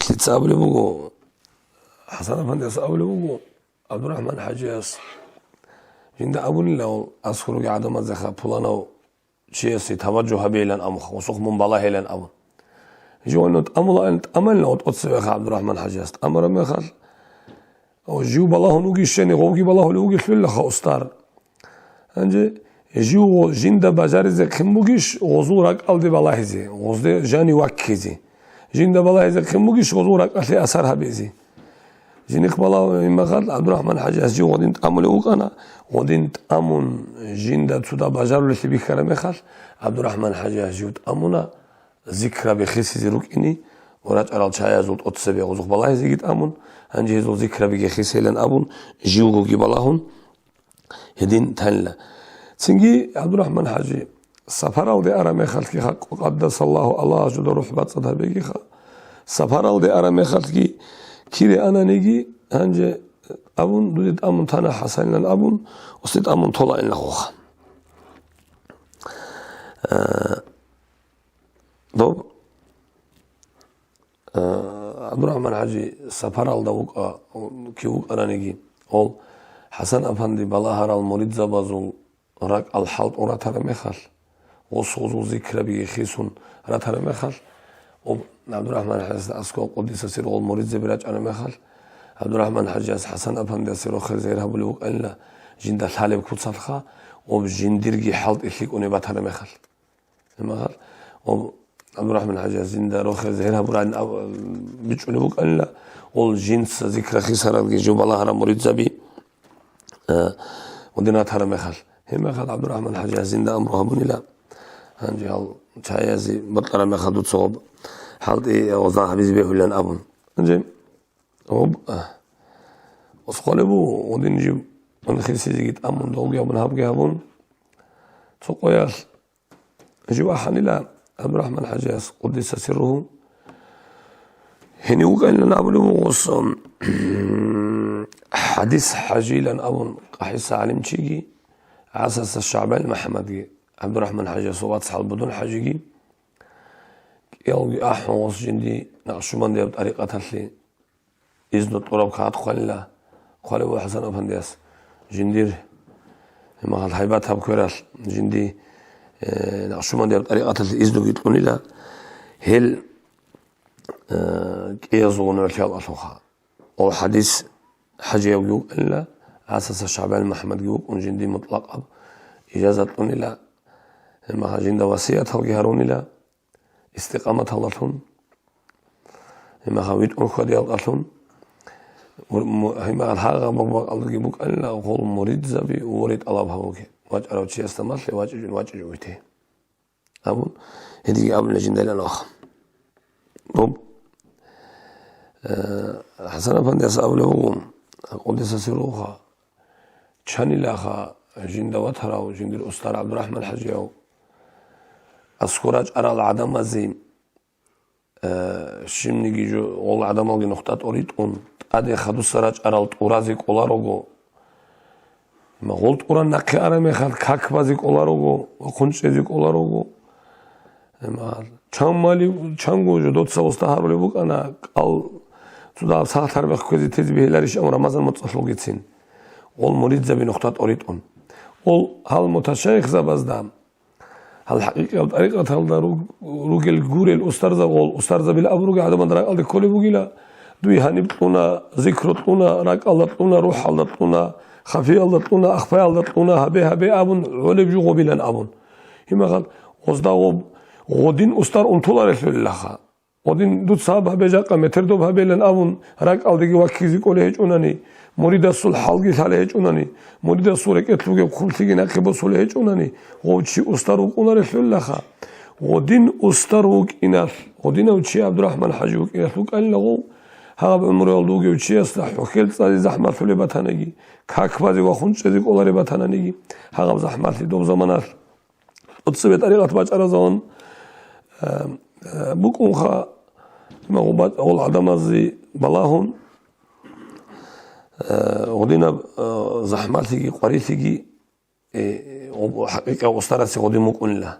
Slitsa abule bugu Hasan Efendiyaz abule bugu Abdurrahman Haccas Jinda abunillahu askuru ki adama zekha pulanav çiyesi tavaccuh habilen amukha Usuq mumbala helen abun Jiwanut amalna otsevekha Abdurrahman Haccas Amara mekhal O jiu balahu nugi şeni Govgi balahu lugi sülleha ustar Anca jiu jinda bacarize kim bugiş Ozurak aldi balahizi Ozde jani vakkizi Jinda balahize kim bugiş Ozurak aldi asar habizi Jinik balahu imekal Abdurrahman Haccas jiu odint amule uqana Odint amun jinda tuda bacarul li bikara mekhal Abdurrahman Haccas jiu amuna Zikra bi khisizi rukini Oraj aral çaya zult otsebe Ozuq balahizi git amun Anca hizul zikra bi khisilen abun Jiu gogi balahun Hedin tanla Çünkü Abdurrahman Hacı safar aldı arame halki hak qaddasallahu Allah juda ruhbat sadabegi safar aldı arame halki kiri ananegi anca abun dudet amun tana hasanlan abun ustet amun tola inla xoxa dob Abdurrahman Hacı safar aldı ki ananegi ol Hasan Efendi balaharal murid zabazul Rak al-halt oratara mekhal O sozu zikra bi khisun ratara mekhal O Abdurrahman Haccas asko Kuddise sirruhu murid zabiraj ana mekhal Abdurrahman Haccas Hasan Efendi sirruhu khazir habulu alla jinda talib kutsalkha O jindirgi halt ihlik oni batara mekhal mekhal O Abdurrahman Haccas jinda rohe khazir haburan bichulu alla O jins zikra khisaral gi jubalahara murid zabi ودنا ترى مخال هم مخال عبد الرحمن Haccas زند أمره بنيلا هنجي هال شايزي بطل مخال تصوب حال وظاهر بيزبيه لنا أبون هنجي وسقلبو ودينجي ونخلص يجيت أمون دوغي أبن هابجي هابون تقويال جوا حنيلا عبد الرحمن حجاز قدس سره هني وقال لنا أبو وصم حديث حجيلا أبون قحيس علم تيجي عساس الشعبان المحمدي عبد الرحمن حجاز وقت صحاب بدون حجيجي يلقي أحوص جندي نقشمان دي بطريقة اللي إذن الطراب كات خلا خلا حسن أفندياس جندير ما قال هيبات هبكرال جندي نقشمان دي بطريقة اللي إذن يطلوني لا هل يزون الرجال أصلها أو حديث حاجة يوجو إلا أساس الشعبان المحمد يوجو ونجندي مطلق إجازة لوني لا ما جند وصية هالجهروني لا استقامة هاللون ما خويت أنخدي هاللون هما الحاجة بقى الله يبوك إلا هو مريد زبي ووريد الله بهوك واجع لو شيء استمر واجع جويته أبون هذي قبل جند الأخ حسن أفندي أسأل له قدس سروها شاني لها جند وترى وجند الأستاذ عبد الرحمن حجيو أذكرج أرى العدم زين شمني جو والله عدم ألقي نقطة أريد أن أدي خدو سراج أرى الأورازيك أولارجو ما قلت أورا نقي أرى مخال كاكبازيك أولارجو وخنشزيك أولارجو ما شامالي شانجو جو دوت سوستهار ولا بوك أنا قال تدا ساعتار بخوزي تزبيه لاريش أم رمضان متصلوجيتين والمريد زبي نقطة أريد أن وال هالمتشيخ زبازدام هالحقيقة بطريقة هالدا روجل جوري الأستاذ والأستاذ بالأبروج عدم درا قال كل بوجيلا دوي هنبتلونا ذكرتلونا راك الله روح الله خفي الله أخفى الله هبي أبون ولب جو قبيلان أبون هما قال وصدا غدين أستاذ أنطلع رسول الله غدين دوت صاحب هبي جاك متردوب هبي لان أبون راك الله دقي وكيزي كله هيج أناني مريد الصل حلقي ثالث هيج أناني مريد الصل كتلوجي كل تيجي ناقب الصل هيج أناني غدشي أستاذ أنطلع رسول الله غدين أستاذ إناث غدين وشي عبد الرحمن حجوك إناث قال له هاب عمر يالدوجي وشي أصلح وخيل صار زحمة في البتانجي كاكبازي وخنش ذيك أولار بتانجي هاب زحمة في دوب زمانات أتصبت أريقة باج أرزان بكون خا ما هو بعد أول عدم زي بلاهون غدينا زحماتي قريتي وحقيقة وستارة غدي مكون له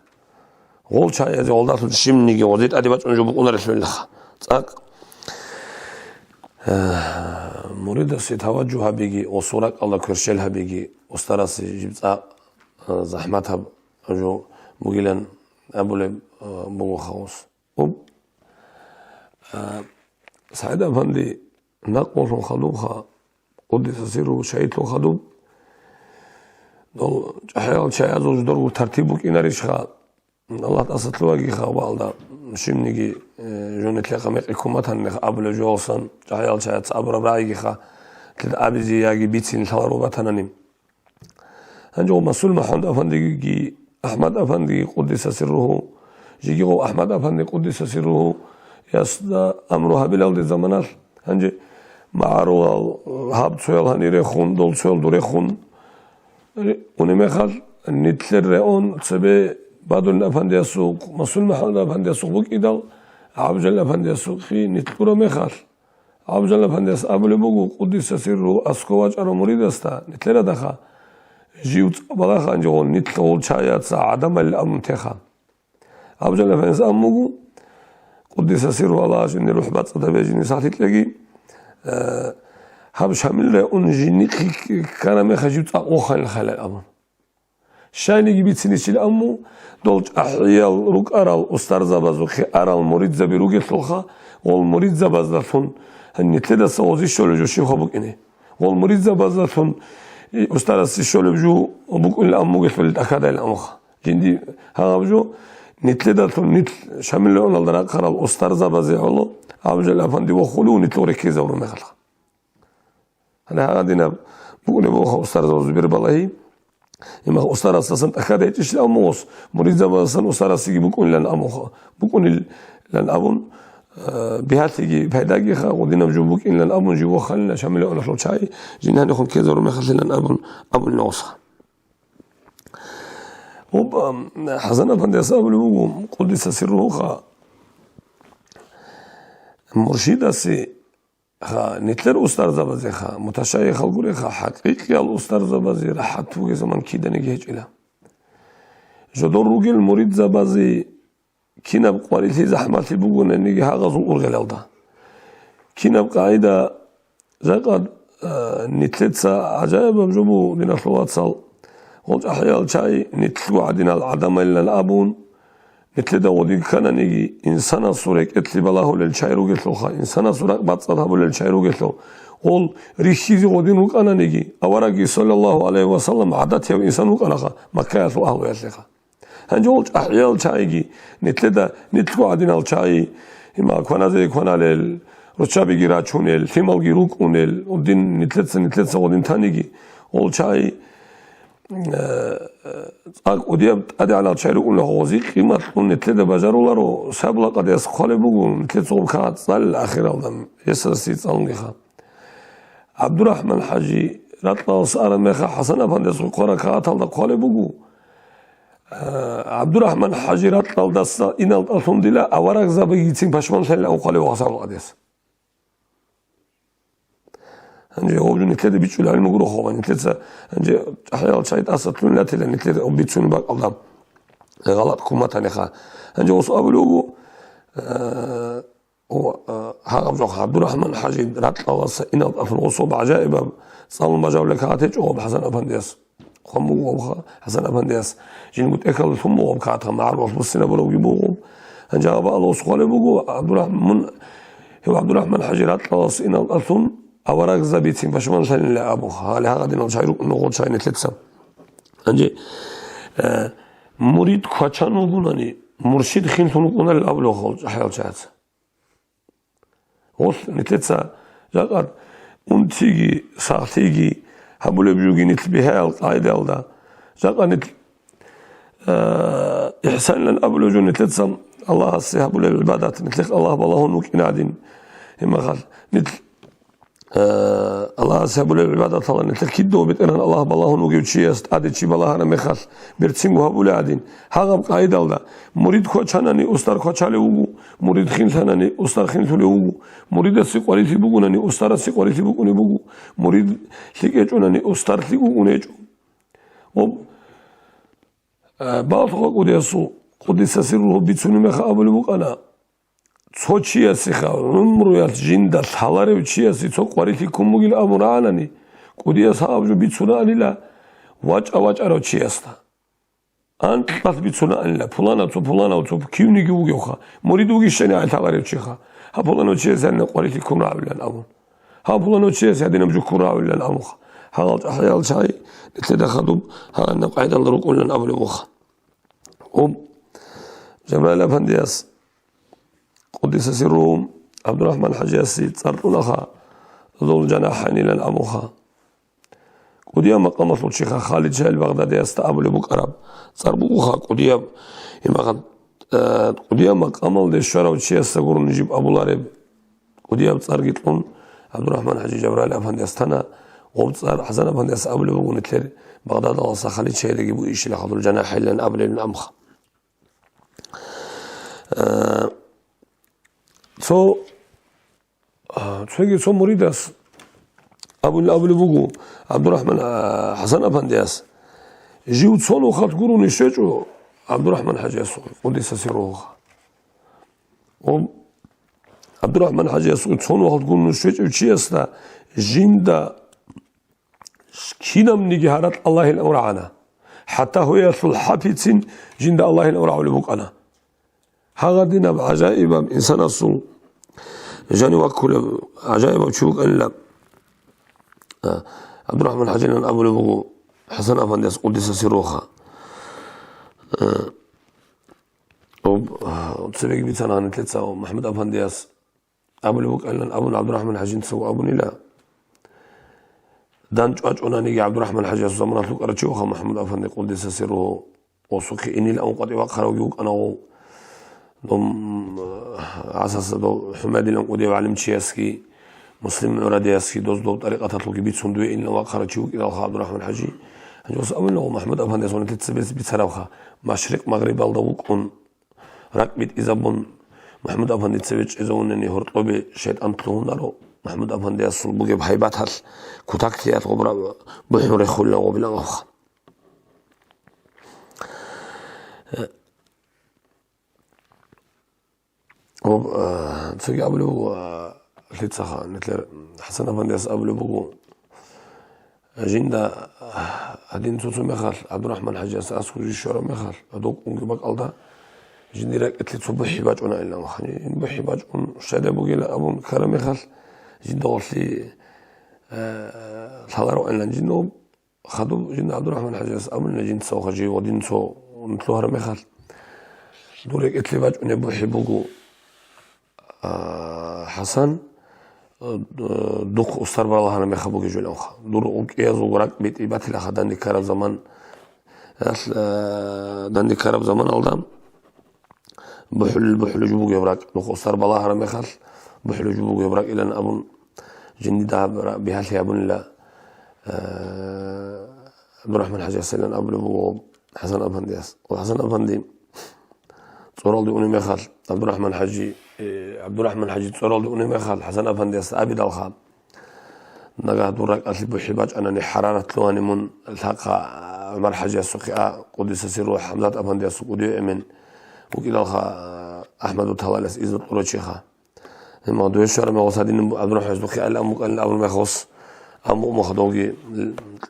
غول شيء زي غول دارت الشمني غديت أدي باج أنجو بكون رسول الله تاك مريد التوجه بيجي وصورك الله كرشلها بيجي وستارة جبت زحمتها جو مجيلا أبولي بو خاص سعيد أفندي نقل خلوها قدس سيره شهيد له خلوب دول حيال شيء زوج دور ترتيبك إناريش خا الله تصلت له أجي خا والدا شمنيجي جونت لقى مقيكمات هنخ أبل جوالسان حيال شيء أبرا برايجي خا كده أبيزي ياجي بيتسين ثلاروبات هننيم هنجو مسؤول محمد أفندي أحمد أفندي قدس سره جيجو أحمد أفندي قدس سره يصدى أمرها بلاد الزمانات هنجي معرو هاب سويل هني رخون دول سويل دو رخون ونمخال نتلر رئون تسبي بعض أفندي السوق مسؤول محمد أفندي السوق بك إدال عبجل أفندي السوق في نتلر مخال عبجل أفندي أبل بوجو قدس سره أسكواج أرو مريد استا نتلر دخا جيوت بلاخ أنجون نتلول شايات سعدم الأمتخا عبجل أفندي أموجو قدس سره الله جن روح بات صدق جني ساعتي تلاقي هاب شامل رأون جني كان ما خجيت أقوخن الخلال أبون شايني جبت سنيشيل أمو دولج أحيال روك أرال أستار زبازوخي أرال مريد زبي روك يطلخا والمريد زبازلتون هني تدا سوازي شلو جو شيخ أبوك إني والمريد زبازلتون أستار سيشلو جو أبوك إن الأمو يفعل الأكاد الأمخ جندي هاب جو نتلدا نتل شامل لون الدرا قرال أستار زبازي الله عبجل أفندي وخلو نتلو ركيزة ورمخلا أنا هادينا بقول بوخ أستار زبازي بربالله إما أستار أساسا أكاد يتش الأموس مريد زبازن أستار سيجي بكون لن أمخ بكون لن أبون بهاتي بهداجي خا ودينا بجوبك إن الأبن جوا خلنا شامل أنا فلو شاي جينا نخون كذا رمي خلنا أبن النوصة وب حزنا فندس أبلو قدس سره خا مرشد سي خا نتلر أستاذ زبازي خا متشايخ القولي خا حقيقي الأستاذ زبازي راحت فوق زمان كيدا نجيج إلى جدور روجل مريد زبازي كنا بقوالي زحماتي بقول إني هاغزو أرغلالدا كنا بقاعدة زقد نتلتسا عجائب بجبو دينا خلوات صال قلت أحيال شاي نتلو عدنا العدم إلا الأبون نتلدا ودي كان نيجي إنسان صورك اتلي بلاه للشاي روجلو خا إنسان صورك بتصلها للشاي روجلو قول ريشيزي ودين وكان نيجي أورجي صلى الله عليه وسلم عادته إنسان وكان خا مكة الله يسلخا هنجولج أحيال شايجي نتلو عدنا الشاي إما كنا زي كنا لل رشابي جراتشونيل ثمال جروكونيل ودين نتلتسا ودين تانيجي أول شاي ودياب أدي على الشاي ركون لغوزي قيمة نتلدا بجارولارو سابلا قد يسخالي بقول نتلتسا كات صال الأخير أولم يسرسي صالنجخا عبد الرحمن حاجي راتنا صار مخا حسن أفندي سقورا كات هذا قالي بقول عبد الرحمن حاجي راتنا دسا إن الأصل دلا أورق زبي يتسين بشمال سلا وقالي واسع القديس هنجي هو بدون نتلد بيتشول على المجروح هو نتلد هنجي أحيانا شايد أصلا لا تلا نتلد أو بيتشون باق الله غلط كومة تانيخا هنجي وصاب له هو هاقف عبد الرحمن حاجي رات الله إن أفن وصوب عجائب صار المجاول لك هاتج أو بحسن أفنديس خمو أو حسن أفنديس جين قلت أكل ثم أو بكاتها معروف بالسنة بلو يبوغم هنجي أبا الله وصقال بوغو عبد الرحمن هو عبد الرحمن حاجي رات الله إن الأثن أوراق زبيتين بشمال ثاني لا أبوها على هذا نوشايرو نقول شاي نتلتسم أنجي مريد كوتشانو بناني مرشد خنثون قلنا الأبلو خالص حيال شات وصل نتلتسا جاكر أنتيجي ساعتيجي هبول بيجي نتلبيها القاعدة ولا جاكر نتل إحسان لنا أبلو جو نتلتسم الله السيهب العبادات نتلق الله بالله نوك نادين إما قال نتل الله سبحانه العبادة طبعا نتلكيدو بتقرن الله بالله نوجي وشيست عادي شيء بالله أنا مخال بيرتسموا هبول عادين هذا قاعدة ولا مريد كوتشانني أستر كوتشالي وجو مريد خنثانني أستر خنثولي وجو مريد السقواري بوجونني أستر السقواري بوجوني بوجو مريد ثقيجونني أستر ثقونيجو بعض قديسو قديس سره بيتسوني مخابل بوكانا صوتشيا سخا نمرو جندا ثالاري وشياسي تصقوريتي كوموغيل امورانني قوديا صاحب بيتسونا لا واچ ارو چياستا ان بس بيتسونا لا فلانا تو كيونيغي وغيوخا مريدوغي شني ثالاري وشيخا ها فلانا چياسن قوريتي كونا ولا امو ها فلانا چياسي دينم جو كورا ولا امو ها احيال شاي تدخلوا ها نقعد الركن لنا ابو المخ جمال افندياس قدس سرهم عبد الرحمن حجاسي صارت لها ذو الجناحين إلى الأموخا قديا مقام الشيخ خالد شاه البغدادي استقبل بكرب صار بوخا قديا قديا مقام الشارع والشيخ سقور نجيب أبو لارب قديا صار قلتلون عبد الرحمن حجي جبرائيل أفندي استنا وصار حسن أفندي استقبل بقول نتلر بغداد الله خالد شاه يجيبوا إيش لخذ الجناحين إلى الأبل الأمخا 저기 소머리다스 아블 보고 압두라흐만 하산 아판데스 지우 손으로 갓구르니 쉐죠 압두라흐만 하지야스 어디서 시로가 압두라흐만 하지야스 손으로 갓구르니 쉐죠 치야스다 진다 키남니기 하랏 알라힐 아우라나 حتى هو يصل حافظين جند الله الأورع لبقنا هذا عجائب إنسان الصو جاني وكل عجائب وشوك إلا عبد الرحمن حجين أبو لبو حسن أفنديس قدس سيروخا وتسبيق بيتنا عن ثلاثة محمد أفنديس أبو لبو إلا أبو عبد الرحمن حجين سو أبو نيلا دان أنا عبد الرحمن حجين زمان لوك أرجوها محمد أفندي قدس سيروه وسوكي إني لا أنقطع وقرأ ويوك أنا أساس حماد الأنقودي وعلم تشياسكي مسلم عرادياسكي دوز طريقة تطلق بيت صندوق إلا وقرتشوك إلى عبد الرحمن حجي جوز أول محمد أفندي صوني تتسبيس بتسراوها مشرق مغرب الضوء راك بيت إذا بن محمد أفندي تسبيش إذا ونني هرطو بشيء أنطلون دارو محمد أفندي أصل بوجي بحيبات هل كتاكتيات غبرا بحور خلا وبلا أخ تسوي قبله لتسخا نتلر حسن أفندي قبله بقو جندا هدين سوسو مخال عبد الرحمن حجي أسكو جيشورا مخال أدوك أنجي بق ألدا جندي راك أتلت صبح حباج أنا إلا مخاني بحباج أن شادي بقي لأبون كرم مخال جندا غلطي الحضارة إلا جندو خدو جند عبد الرحمن حجي أمنا جند سو خجي ودين سو نتلوها مخال دورك أتلت باج أن بحبوجو حسن دوق أستر بالله أنا مخبوك جل أخا دور أوكيازو وراك بيت إبات الأخ دندي كرب زمان دندي كرب زمان ألدام بحل جبوك يبراك دوق أستر بالله أنا مخال بحل جبوك يبراك إلى أبون جندي ده بهالي أبون لا عبد الرحمن حجي سلان أبو حسن أفندياس وحسن أفندي صورال دي أوني مخال عبد الرحمن حجي صورال دي أوني مخال حسن أفندياس أبي دالخام نجاه دورك أصلي بحباج أنا حرارة لواني من الحق عمر حجي السقيا قدس سيرو حمزة أفندياس قدي أمين وكذا الخا أحمد وطلالس إذا طلوشيخا ما دويش شرم وصادين عبد الرحمن حجي السقيا الأم قال أول ما يخص أم خدوجي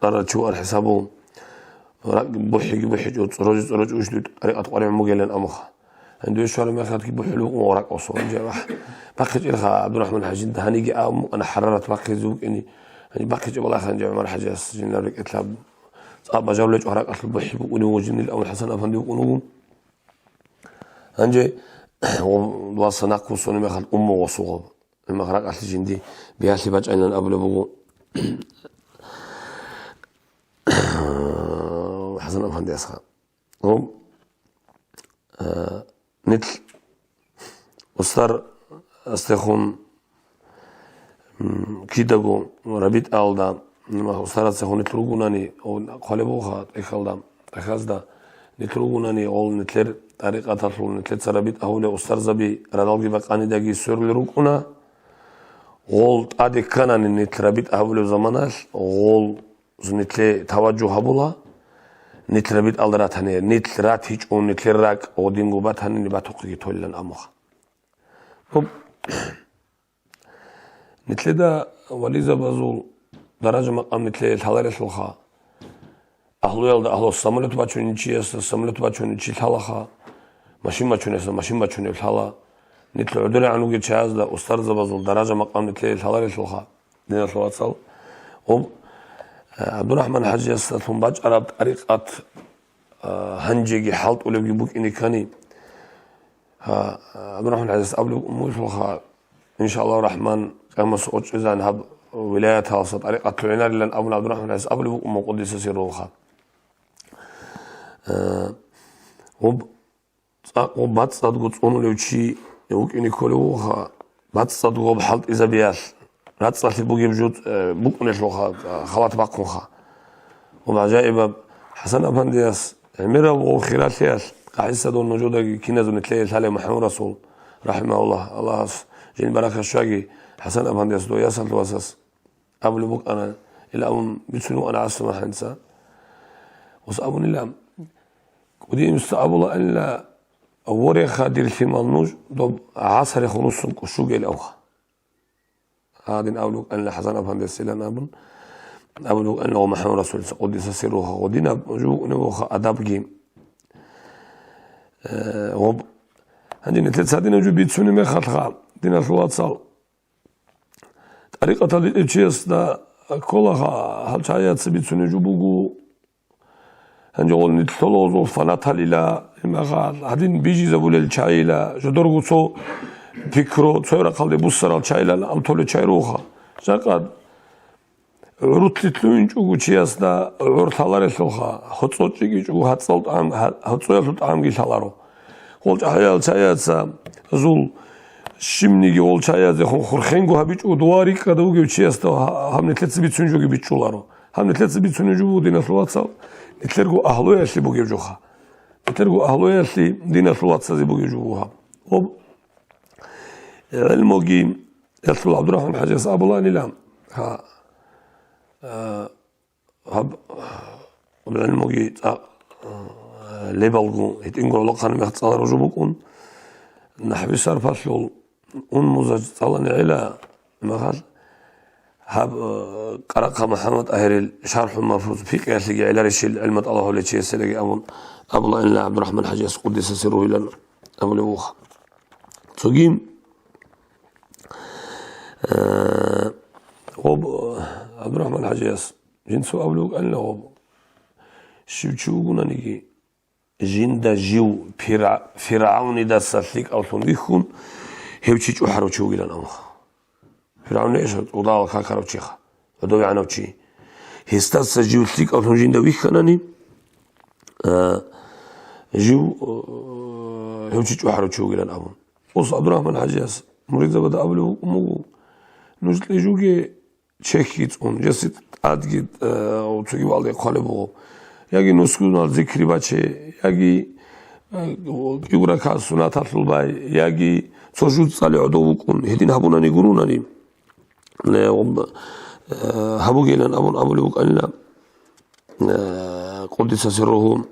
قرر شو الحسابه بحج روج وجدود طريقة قريب مجلن أمخ عنده شوية ما أخذ كيبو حلو وراك أصلا جا باقي إلها عبد الرحمن حجي ده هنيجي أنا حررت باقي زوج إني يعني باقي والله خلينا نجمع مع حاجة جينا لك إتلاب أبى جاولج وراك أصل بحب ونوجني الأول حسن أفندي ونوم هنجي ووصلنا كوسوني ما أخذ أمه وصوغ لما غرق أصل جندي بياسي باج أنا قبل بقول حسن أفندي أسخا هم نتل وصار استخون كيداغو ربيت ألدا ما وصار استخون نتلوغوناني أو قلبوها إخالدا أخذدا نتلوغوناني أول نتلر طريقة تطلو نتلر سربيت أهولي وصار زبي ردالجي بقاني داغي سورلروكونا أول أدي كانان نتلربيت أهولي زماناش أول نتلي توجه هبولا نتلبيت ألدرات هني نتلرات هيج أو نتلراك أو دينغوبات هني نباتوقي تولن أمخ نتلدا وليزا بازول درجة مقام نتلي الحلال الخا أهلو يلدا أهلو السملت باتشوني تشيس السملت باتشوني تشي الحلخا ماشين باتشوني الحلا نتل عدل عنو جي تشاز دا أسترز بازول درجة مقام نتلي الحلال الخا دين الواتسال عبد الرحمن حجي استثم باج عرب طريقة هنجي حالت ولا بيبوك إني كاني عبد الرحمن حجي قبل موسى إن شاء الله الرحمن كما سأوج إذا نهب ولايتها وسط طريقة العنار لأن أبو عبد الرحمن حجي قبل أم قدس سيروها وبعد صدق تصونو لو شيء يوك إني كلوها بعد صدق بحالت إذا بيال رات صلتي بوجي بجود بوك نشلوها خلات باقوها ومعجائب حسن أفندياس عمره وخلاتياس قاعد دون وجوده كنز نتلاقي على محمد رسول رحمه الله جين بركة الشاقي حسن أفندياس دو ياسل تواسس قبل بوك أنا إلى أم بتسنو أنا عصر ما حنسى وصابون إلا ودي مستقبل إلا أوري خادر في مالنوج دوب عصر خلص كشوق الأوخ هذين أولوك أن حسن أفندياس لان أبن أولوك أن لو محمد رسول قدس سيروها ودينا جو نبوخا أداب جيم وب عندنا ثلاث ساعتين جو بيتسوني ما خلخال دينا الواتساب طريقة الإتشيس دا كلها هالشايات بيتسوني جو بوجو هنجول نتلوزو فنات هليلا ما قال هادين بيجي زبول الشايلا جدرغو سو فكرو تصير قلبي بصر الشايلا أم تولي شايروها شقد عرضت جو تشياس دا عرض هالار الخا هتصوتشي جو هتصلت عام هتصويت عام جي هالارو حيال شاياتسا زول شمنيجي أول شايات زخون خرخينجو هبيج ودواري كده وجو تشيستا هم نتلت بيت سنجو جي بيتشولارو هم نتلت بيت سنجو دينا الواتساب نتلرجو أهلو يشلي بوجي جوها نتلرجو أهلو يشلي دينا الواتساب زي بوجي جوها وب الموجي يطلع عبد الرحمن حاجة صعب الله نلام ها هب بالعلموجي ليبلغو هتنقول لقنا مختصر رجوبكم نحبي صار فصل مزج طلعني على مغال هب قرق محمد أهل شرح المفروض في قياس لقي على رشيل علمة الله ولا شيء سلقي أبو الله إلا عبد الرحمن حجاز قدس سره إلى أبو لبوخ تقيم عبد الرحمن حجاز جنسو أولوك أن له شو نيجي جندا جيو فرعون دا سلك أو صنديقون هيوتشيج وحرو تشو إلى الأمر فرعون إيش وضاع كاكرو تشيخ ودوي عنو تشي هستاس جيو سلك أو صنديق دا ويخناني جيو هيوتشيج وحرو تشو إلى الأمر وص عبد الرحمن حجاز مريض بدا أبلو مو نزل يجوجي تشيكيت أون جسد أدقيت أو تجي والله قلبه يجي نسكون على ذكر بچه يجي يقرأ كاسونا تطلب باي يجي سجود صالح عدوكم هدين هبونا نيجرونني لا هبوجينا أبو لوك أن لا قدس سره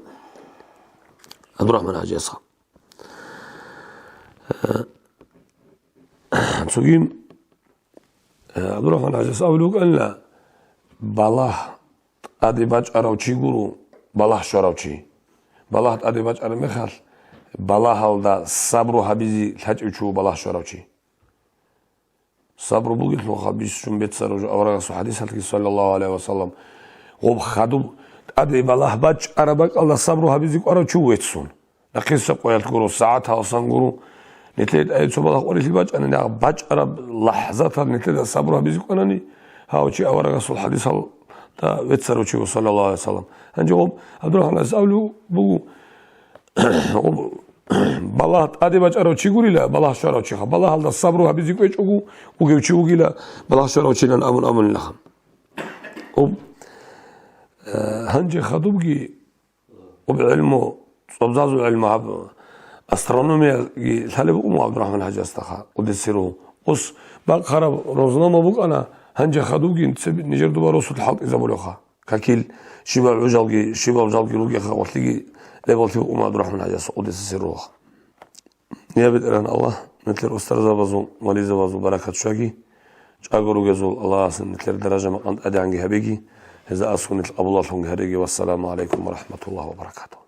عبد الرحمن حجاز سجيم عبد الرحمن حجاز أبو لوك أن لا بالله أدي باج أراوشي غورو بالله شراوشي بالله أدي باج أرمخال بالله هالدا صبرو حبيزي الحج أشوف بالله شراوشي صبرو بقول له حبيز شو بيتصرف أوراق حديث صلى الله عليه وسلم هو خدوب أدي بالله باج أربك الله صبرو حبيزي أراوشي ويتسون نقيس قويت غورو ساعتها أصلا غورو نتلت أي شو بالله قولي الباج أنا باج أرب لحظات نتلت صبرو حبيزي أناني هاوشي أوراق الحديث تا ويتسروشي صلى الله عليه وسلم هنجوم عبد الرحمن أسألو بقول بالله أدي بجارو تشيقولي لا بالله شارو تشيخ بالله هذا الصبر وهبيزيك ويشوكو وجوشوكي لا بالله شارو تشيلن أمن لهم هنجي خدوبجي وبعلمه صبزازو علمه أسترونوميا ثالث عبد الرحمن حجاز تخا ودسيرو قص بقرب روزنامة بق أنا هنجي خدوجي نجر دوباره صوت الحلق إذا بلوخا كاكيل شباب عجالجي روجي خا وتلقي لبلتي عبد الرحمن حجاز قدس سروه نيابت إلى الله مثل أستاذ زبازو ولي زبازو بركة شاقي شاقرو جزول الله أصلا مثل درجة ما قد أدي عنجي هبيجي هذا أصلا مثل أبو الله هريجي والسلام عليكم ورحمة الله وبركاته.